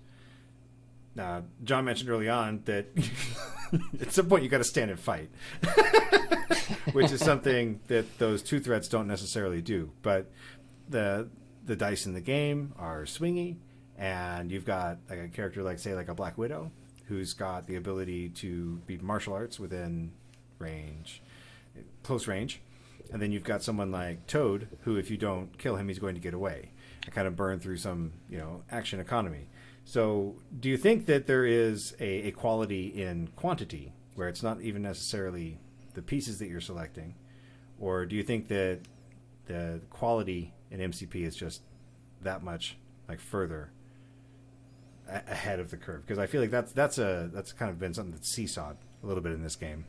John mentioned early on that at some point you got to stand and fight, which is something that those 2 threats don't necessarily do. But the the dice in the game are swingy, and you've got like a character like, say, like a Black Widow, who's got the ability to be martial arts within range, close range, and then you've got someone like Toad, who if you don't kill him, he's going to get away and kind of burn through some, action economy. So do you think that there is a quality in quantity where it's not even necessarily the pieces that you're selecting, or do you think that the quality in MCP is just that much like further ahead of the curve? Because I feel like that's kind of been something that's seesawed a little bit in this game.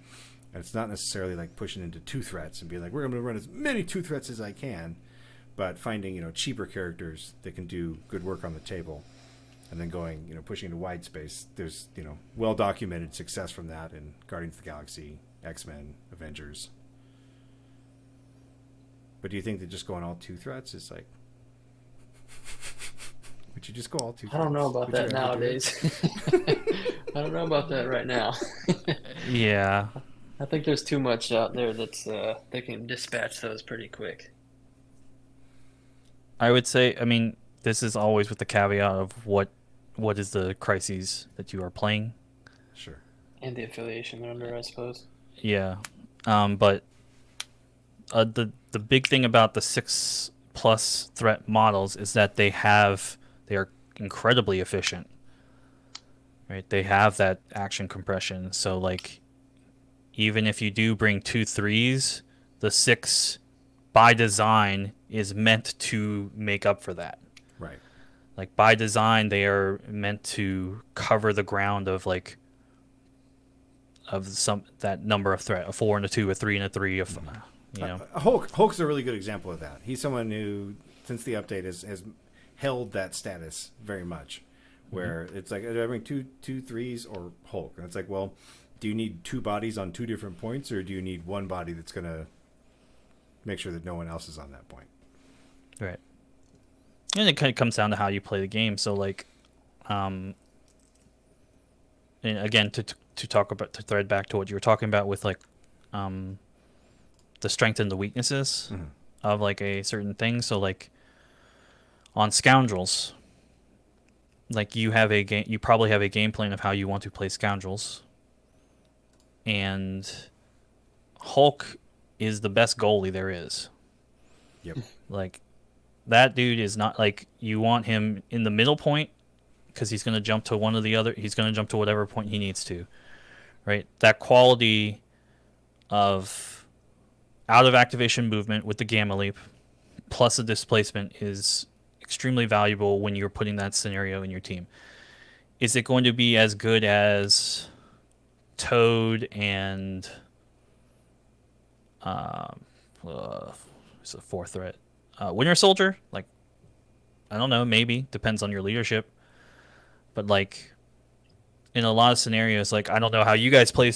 And it's not necessarily like pushing into 2 threats and being like, we're going to run as many 2 threats as I can, but finding, cheaper characters that can do good work on the table, and then going, pushing into wide space. There's, well documented success from that in Guardians of the Galaxy, X-Men, Avengers. But do you think that just going all 2 threats is like, would you just go all 2 threats? I don't know about Would you that ever do nowadays. I don't know about that right now. Yeah. I think there's too much out there that's they can dispatch those pretty quick. I would say, I mean, this is always with the caveat of what is the crises that you are playing. Sure. And the affiliation they're under, I suppose. Yeah. But the big thing about the 6+ threat models is that they are incredibly efficient. Right? They have that action compression. So like, even if you do bring 2 3s, the 6 by design is meant to make up for that. Right. Like by design, they are meant to cover the ground of like that number of threat, a 4 and a 2, a 3 and a 3, Hulk's a really good example of that. He's someone who, since the update, has held that status very much, where it's like, do I bring two 3s or Hulk? And it's like, well, do you need 2 bodies on 2 different points, or do you need 1 body that's going to make sure that no one else is on that point? Right. And it kind of comes down to how you play the game. So like, and again, to thread back to what you were talking about with like, the strength and the weaknesses of like a certain thing. So like, on Scoundrels, like you probably have a game plan of how you want to play Scoundrels. And Hulk is the best goalie there is. Yep. Like, that dude is not like, you want him in the middle point because he's going to jump to one or the other. He's going to jump to whatever point he needs to, right? That quality of out of activation movement with the Gamma Leap plus a displacement is extremely valuable when you're putting that scenario in your team. Is it going to be as good as Toad and it's a 4th threat, Winter Soldier? Like, I don't know, maybe depends on your leadership, but like in a lot of scenarios, like I don't know how you guys play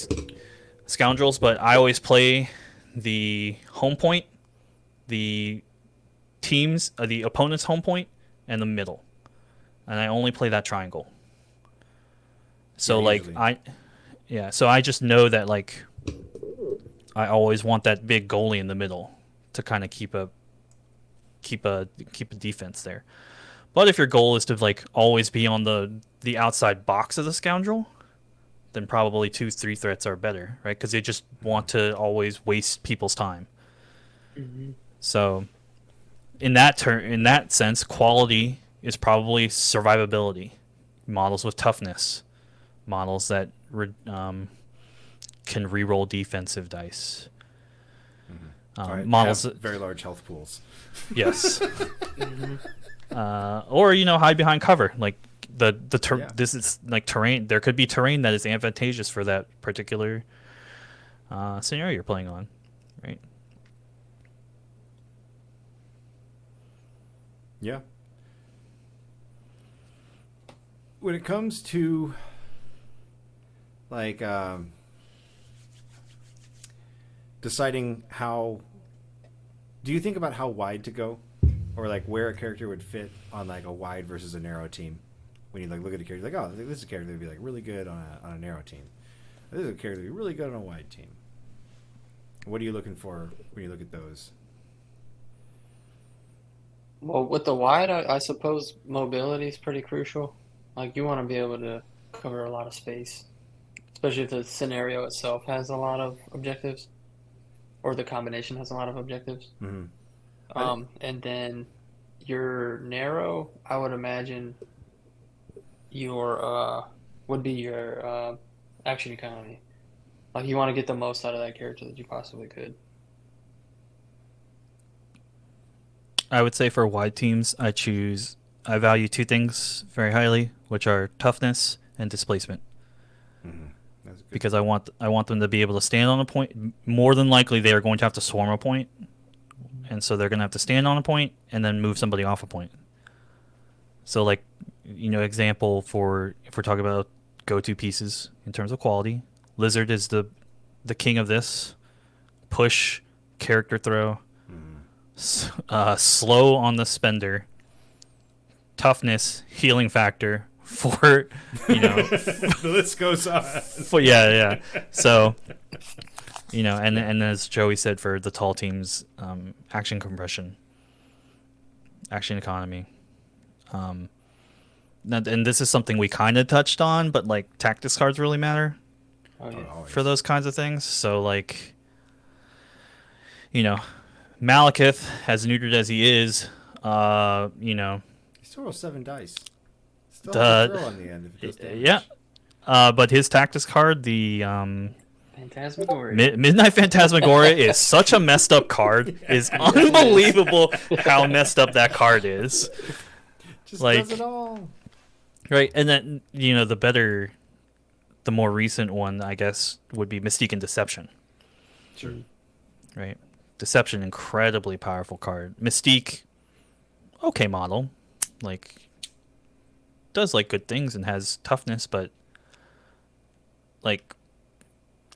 Scoundrels, but I always play the home point, the the opponent's home point, and the middle, and I only play that triangle. So so I just know that like I always want that big goalie in the middle to kind of keep a defense there. But if your goal is to like always be on the outside box of the Scoundrel, then probably 2 3 threats are better, right? Because they just want to always waste people's time. So in that sense, quality is probably survivability. Models with toughness, models that can reroll defensive dice. Right. Models have very large health pools. Yes. Or hide behind cover. Like this is like terrain. There could be terrain that is advantageous for that particular scenario you're playing on, right? Yeah. When it comes to like deciding do you think about how wide to go, or like where a character would fit on like a wide versus a narrow team? When you like look at a character, like, oh, this is a character that'd be like really good on a narrow team. This is a character that'd be really good on a wide team. What are you looking for when you look at those? Well, with the wide, I suppose mobility is pretty crucial. Like you want to be able to cover a lot of space, especially if the scenario itself has a lot of objectives, or the combination has a lot of objectives. Hmm. I think And then your narrow, I would imagine your would be your action economy. Like you want to get the most out of that character that you possibly could. I would say for wide teams, I value two things very highly, which are toughness and displacement. that's a good. Because I want them to be able to stand on a point. More than likely, they are going to have to swarm a point, and so they're going to have to stand on a point and then move somebody off a point. So, like, example for if we're talking about go-to pieces in terms of quality, Lizard is the king of this. Push, character throw, slow on the spender, toughness, healing factor for The list goes on. for yeah. So and as Joey said, for the tall teams, action compression, action economy. And this is something we kind of touched on, but like tactics cards really matter Oh yeah. Always. for those kinds of things. So like, Malekith, as neutered as he is, He still rolls 7 dice. Still The- has a throw on the end if it goes damage. yeah. But his tactics card, the Phantasmagoria. Midnight Phantasmagoria, is such a messed up card. It's unbelievable how messed up that card is. Just like- does it all. Right, and then the more recent one, I guess, would be Mystique and Deception. Sure. Right, Deception, incredibly powerful card. Mystique, okay model, like does like good things and has toughness, but like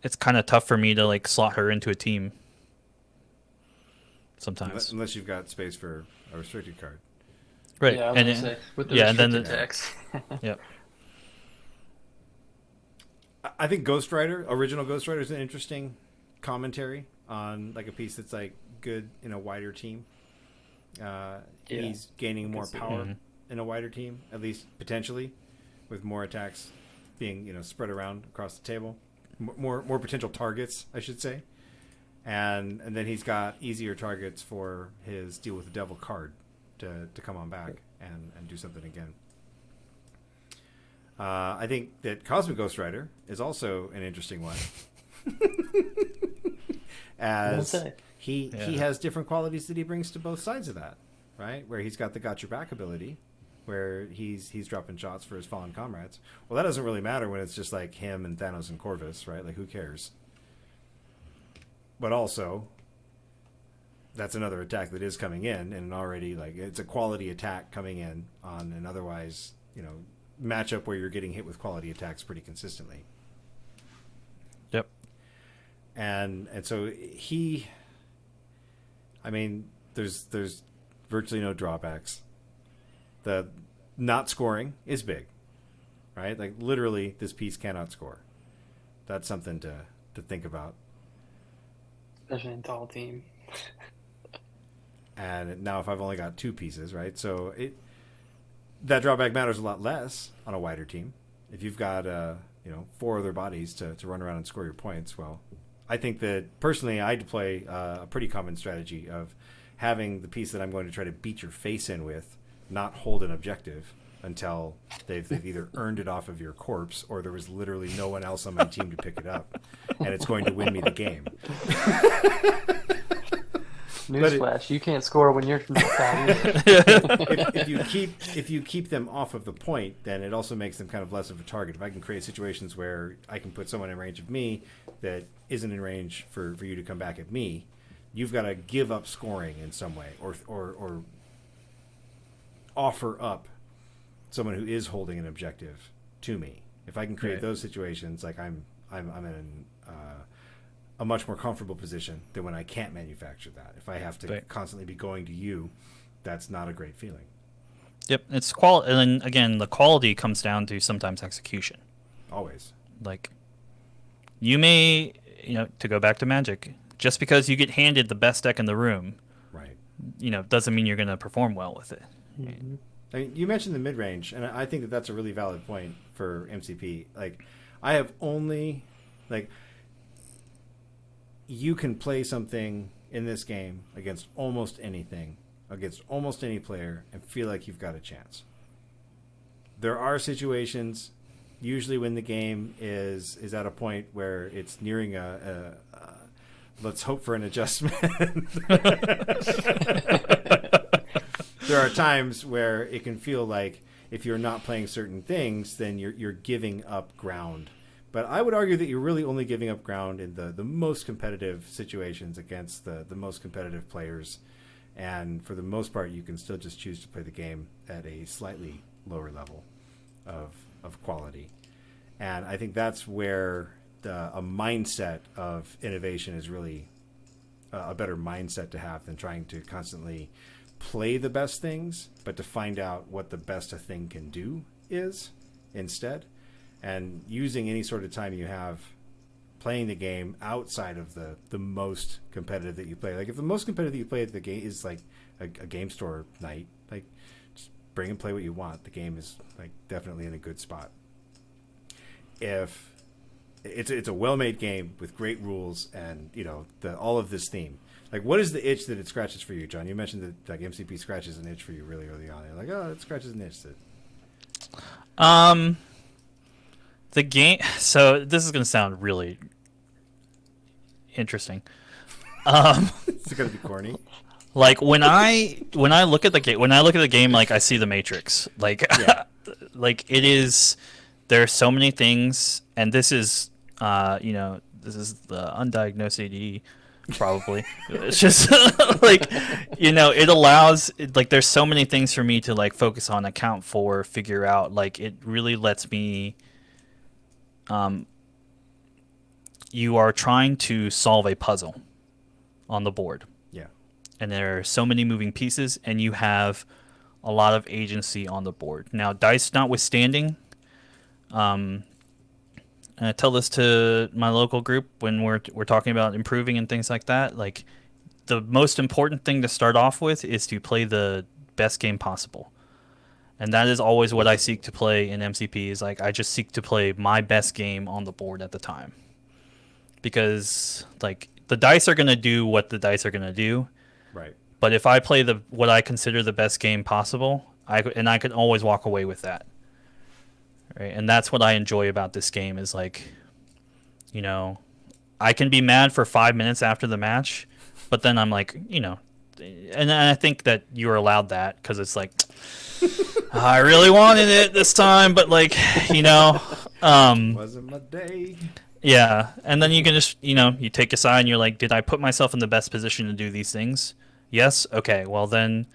it's kind of tough for me to like slot her into a team sometimes. Unless you've got space for a restricted card. Right, Yeah, I was and gonna say with the yeah, and then restricted the- decks. yeah. I think Ghost Rider, original Ghost Rider, is an interesting commentary on like a piece that's like good in a wider team. He's gaining more see power Mhm. in a wider team, at least potentially, with more attacks being spread around across the table, more potential targets, I should say, and then he's got easier targets for his Deal with the Devil card to come on back and do something again. I think that Cosmic Ghost Rider is also an interesting one. As say. he Yeah. has different qualities that he brings to both sides of that, right? Where he's got the got your back ability, where he's dropping shots for his fallen comrades. Well, that doesn't really matter when it's just like him and Thanos and Corvus, right? Like, who cares? But also, that's another attack that is coming in, and already like it's a quality attack coming in on an otherwise matchup where you're getting hit with quality attacks pretty consistently. Yep. And so there's virtually no drawbacks. The not scoring is big, right? Like literally, this piece cannot score. That's something to think about. Especially in tall team. And now, if I've only got 2 pieces, right? So that drawback matters a lot less on a wider team. If you've got 4 other bodies to run around and score your points, well, I think that personally I deploy a pretty common strategy of having the piece that I'm going to try to beat your face in with not hold an objective until they've either earned it off of your corpse or there was literally no one else on my team to pick it up, and it's going to win me the game. Newsflash: you can't score when you're not foul. if you keep them off of the point, then it also makes them kind of less of a target. If I can create situations where I can put someone in range of me that isn't in range for you to come back at me, you've got to give up scoring in some way, or offer up someone who is holding an objective to me. If I can create Right. those situations, like I'm in a much more comfortable position than when I can't manufacture that. If I have to Right. constantly be going to you, that's not a great feeling. Yep, it's quality, and then again, the quality comes down to sometimes execution. Always. Like, you may, to go back to Magic, just because you get handed the best deck in the room, Right. doesn't mean you're going to perform well with it. I mean, you mentioned the mid range, and I think that that's a really valid point for MCP. Like, I have only like you can play something in this game against almost anything, against almost any player, and feel like you've got a chance. There are situations, usually when the game is at a point where it's nearing a let's hope for an adjustment. There are times where it can feel like if you're not playing certain things, then you're giving up ground. But I would argue that you're really only giving up ground in the most competitive situations against the most competitive players. And for the most part, you can still just choose to play the game at a slightly lower level of quality. And I think that's where a mindset of innovation is really a better mindset to have than trying to constantly play the best things, but to find out what the best a thing can do is instead. And using any sort of time you have playing the game outside of the most competitive that you play. Like if the most competitive that you play at the game is like a game store night, like just bring and play what you want. The game is like definitely in a good spot. If it's a well-made game with great rules and all of this theme. Like, what is the itch that it scratches for you, John? You mentioned that like MCP scratches an itch for you really early on. You're like, oh, it scratches an itch. The game. So this is going to sound really interesting. It's going to be corny. Like when I look at the game, like I see the Matrix. Like, Yeah. like it is. There are so many things, and this is, this is the undiagnosed ADE. Probably. It's just like, it allows like there's so many things for me to like focus on, account for, figure out. Like it really lets me you are trying to solve a puzzle on the board. Yeah. And there are so many moving pieces and you have a lot of agency on the board. Now, dice notwithstanding, and I tell this to my local group when we're talking about improving and things like that. Like, the most important thing to start off with is to play the best game possible, and that is always what I seek to play in MCP. Is like I just seek to play my best game on the board at the time, because like the dice are gonna do what the dice are gonna do. Right. But if I play what I consider the best game possible, I can always walk away with that. Right, and that's what I enjoy about this game is like, I can be mad for 5 minutes after the match, but then I'm like, and I think that you're allowed that because it's like, I really wanted it this time, but like, Wasn't my day. Yeah, and then you can just, you take a side and you're like, did I put myself in the best position to do these things? Yes? Okay, well then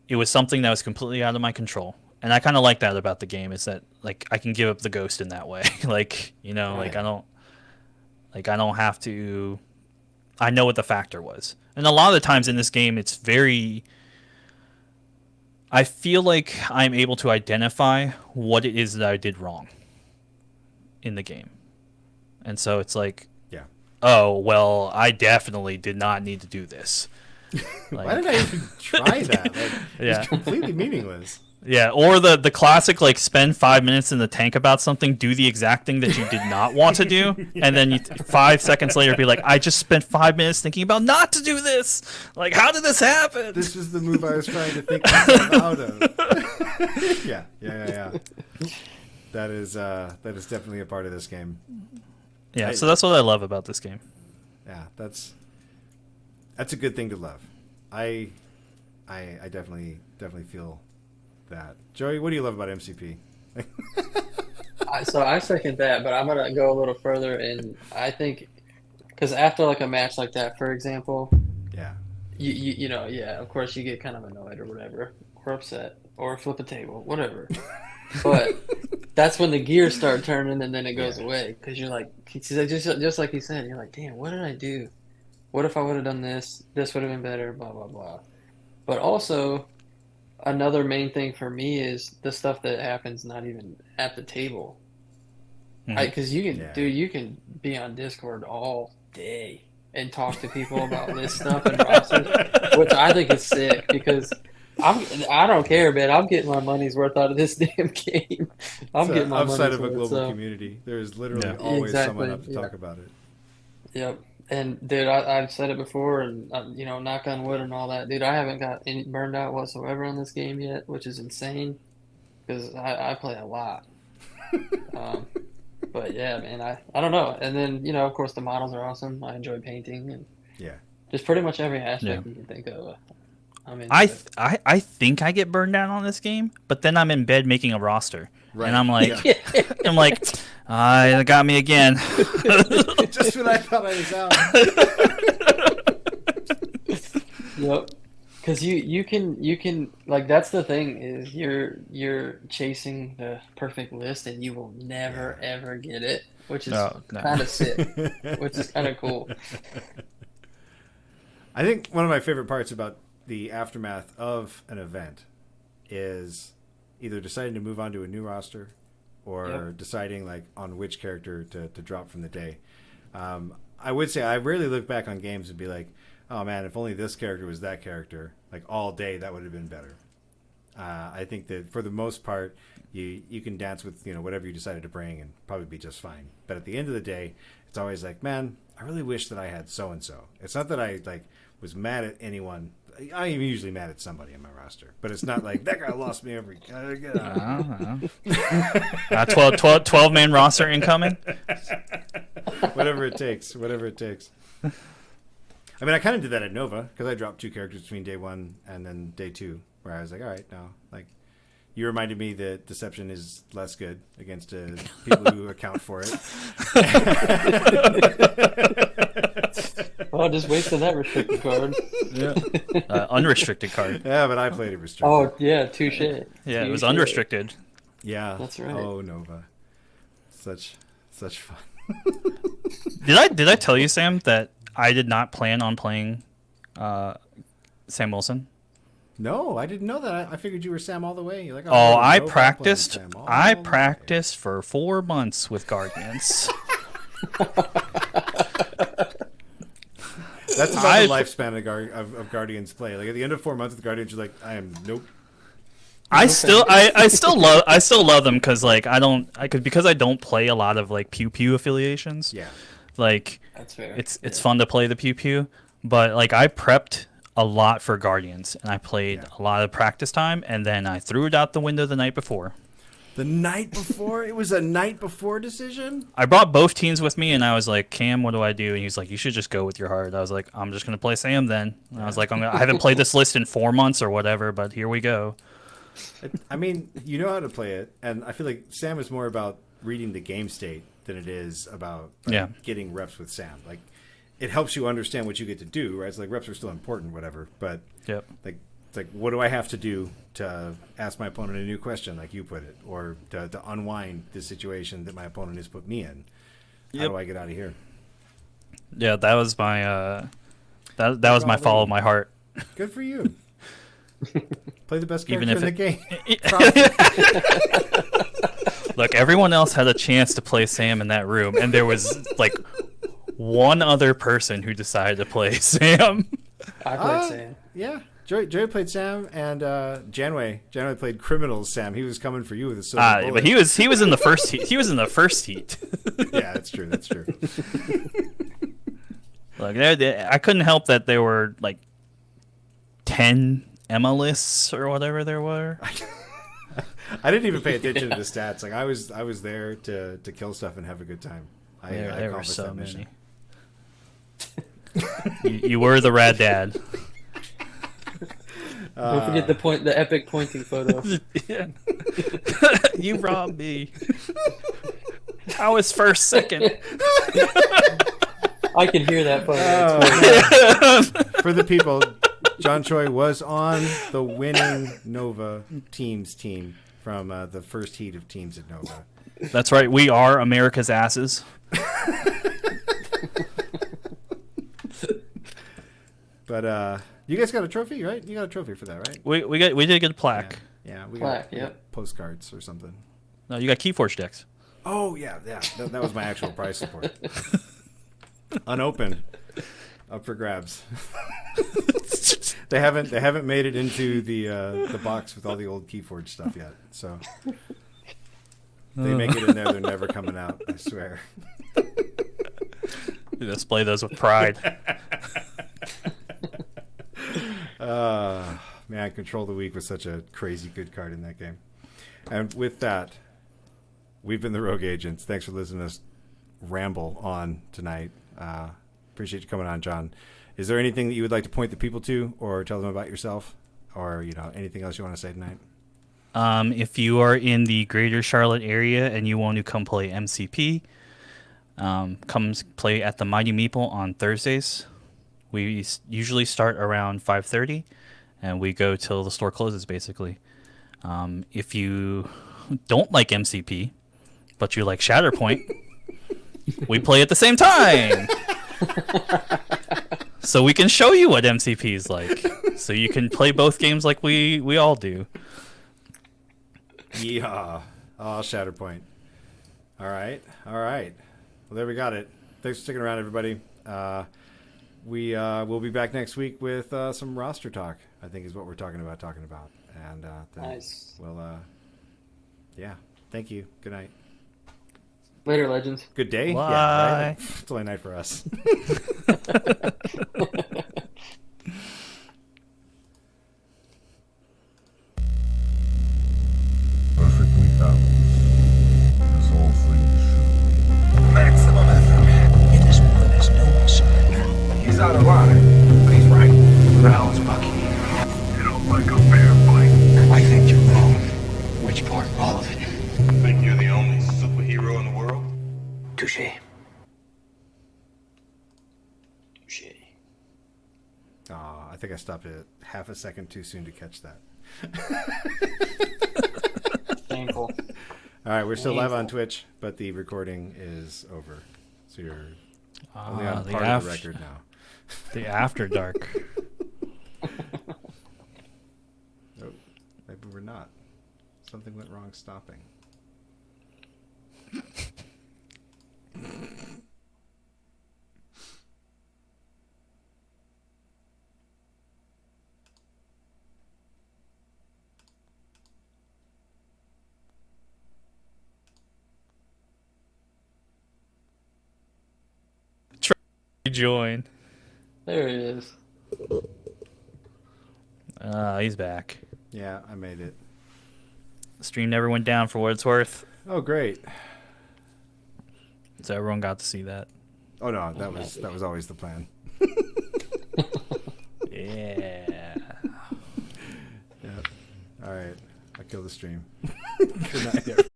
it was something that was completely out of my control. And I kind of like that about the game is that like I can give up the ghost in that way. Like, like I don't have to, I know what the factor was. And a lot of the times in this game, it's I feel like I'm able to identify what it is that I did wrong in the game. And so it's like, Yeah. oh, well, I definitely did not need to do this. Like, Why did I even try that? Like, Yeah. It's completely meaningless. Yeah, or the classic, like, spend 5 minutes in the tank about something, do the exact thing that you did not want to do, and then 5 seconds later be like, I just spent 5 minutes thinking about not to do this. Like, how did this happen? This was the move I was trying to think myself out of. Yeah. That is definitely a part of this game. Yeah, so that's what I love about this game. Yeah, that's a good thing to love. I definitely feel that. Joey, what do you love about MCP? So I second that, but I'm gonna go a little further, and I think because after like a match like that, for example, Yeah. yeah, of course you get kind of annoyed or whatever, or upset, or flip a table, whatever. But that's when the gears start turning, and then it goes away because you're like, just like you said, you're like, damn, what did I do? What if I would have done this? This would have been better. Blah blah blah. But also, another main thing for me is the stuff that happens not even at the table. Mhm. Because you can, Yeah. dude, you can be on Discord all day and talk to people about list stuff and rosters, which I think is sick because I don't care, man. I'm getting my money's worth out of this damn game. I'm So getting my outside money's of a worth. global So, community, there is literally Yeah. always someone exactly. up to Yeah. talk about it. Yep. And dude, I've said it before, and knock on wood and all that, dude. I haven't got any burned out whatsoever on this game yet, which is insane because I play a lot. Um, but yeah, man, I don't know. And then of course, the models are awesome. I enjoy painting and Yeah. just pretty much every aspect Yeah. you can think of. I'm into I, it. I think I get burned down on this game, but then I'm in bed making a roster, Right. and I'm like, Yeah. I'm like, it got me again. Just when I thought I was out. Yep. Because you can like that's the thing is you're chasing the perfect list and you will never ever get it, which is Oh, no. kind of sick, which is kind of cool. I think one of my favorite parts about the aftermath of an event is either deciding to move on to a new roster or Yep. deciding like on which character to drop from the day. I would say I rarely look back on games and be like, oh man, if only this character was that character, like all day, that would have been better. I think that for the most part, you can dance with whatever you decided to bring and probably be just fine. But at the end of the day, it's always like, man, I really wish that I had so and so. It's not that I like was mad at anyone. I'm usually mad at somebody in my roster, but it's not like that guy lost me every. 12-man roster incoming. Whatever it takes. Whatever it takes. I mean, I kind of did that at Nova because I dropped 2 characters between day 1 and then day 2, where I was like, all right, no, like you reminded me that deception is less good against people who account for it. Oh, just wasted that restricted card. Yeah. Unrestricted card. Yeah, but I played it restricted. Oh yeah, touche. Yeah, it was Touche. unrestricted. Yeah, That's right. Oh, Nova, such fun. Did I tell you, Sam, that I did not plan on playing Sam Wilson? No, I didn't know that. I figured you were Sam all the way. You're like, Oh, no, I I'm playing practiced. Sam all I the way. practiced for 4 months with Guardians. That's about I- the lifespan of Guardians play. Like at the end of 4 months with Guardians, you're like, I am nope. I still love them because like because I don't play a lot of like pew pew affiliations. Yeah, That's fair. It's fun to play the pew pew, but like I prepped a lot for Guardians and I played a lot of practice time and then I threw it out the window the night before. the night before it was a night before decision. I brought both teams with me and I was like, Cam, what do I do? And he's like, you should just go with your heart. I was like, I'm just gonna play Sam then. And I was like, I haven't played this list in 4 months or whatever, but here we go. I mean, you know how to play it, and I feel like Sam is more about reading the game state than it is about getting reps with Sam. Like, it helps you understand what you get to do, right? It's like reps are still important, whatever. But Yep. like, it's like, what do I have to do to ask my opponent a new question, like you put it, or to unwind the situation that my opponent has put me in? How Yep. do I get out of here? Yeah, that was my that was my follow my heart. Good for you. Play the best Even character if in it- the game. Look, everyone else had a chance to play Sam in that room, and there was like one other person who decided to play Sam. I played Sam. Yeah. Joey played Sam, and Janway played Criminals Sam. He was coming for you with a silver bullet. But he was in the first heat. He was in the first heat. Yeah, that's true. That's true. Like I couldn't help that there were like 10 Emma lists or whatever there were. I didn't even pay attention to the stats. Like I was there to kill stuff and have a good time. I There were accomplished so that mission. many. You were the rad dad. Don't forget the epic pointing photo. Yeah. You robbed me. I was first, second. I can hear that photo. For the people, John Choi was on the winning Nova team from the first heat of teams at Nova. That's right. We are America's asses. But you guys got a trophy, right? You got a trophy for that, right? We did get a plaque. Yeah, we Plaque, got yep. postcards or something. No, you got Keyforge decks. Oh yeah. That was my actual prize support. Unopened. up for grabs. They haven't made it into the box with all the old Keyforge stuff yet. So they make it in there, they're never coming out. I swear. You display those with pride. Man, Control the Weak was such a crazy good card in that game. And with that, we've been the Rogue Agents. Thanks for listening to us ramble on tonight. Appreciate you coming on, John. Is there anything that you would like to point the people to, or tell them about yourself, or anything else you want to say tonight? If you are in the greater Charlotte area and you want to come play MCP, come play at the Mighty Meeple on Thursdays. We usually start around 5:30, and we go till the store closes, basically. If you don't like MCP, but you like Shatterpoint, we play at the same time. So we can show you what MCP is like. So you can play both games like we all do. Yeah. Oh, Shatterpoint. All right. Well, there we got it. Thanks for sticking around, everybody. We'll be back next week with some roster talk, I think is what we're talking about. And then Nice. we'll, yeah. Thank you. Good night. Later, legends. Good day? Bye. Yeah, right? It's only night for us. Perfectly balanced, as all things should be. Maximum effort. In this war, there's no surrender. He's out of line, but he's right. Who the hell is Bucky? You don't like a fair fight. I think you're wrong. Which part? All of it. Think you're the only superhero in the world? Touche. Touche. I think I stopped it half a second too soon to catch that. Painful. All right, we're still live on Twitch, but the recording is over. So you're only on part of the record now. The After Dark. Nope, maybe we're not. Something went wrong stopping. Join. There he is. He's back. Yeah, I made it. The stream never went down for what it's worth. Oh, great. So everyone got to see that. Oh no, that was always the plan. Yeah. Yep. All right, I killed the stream. Good night, everybody.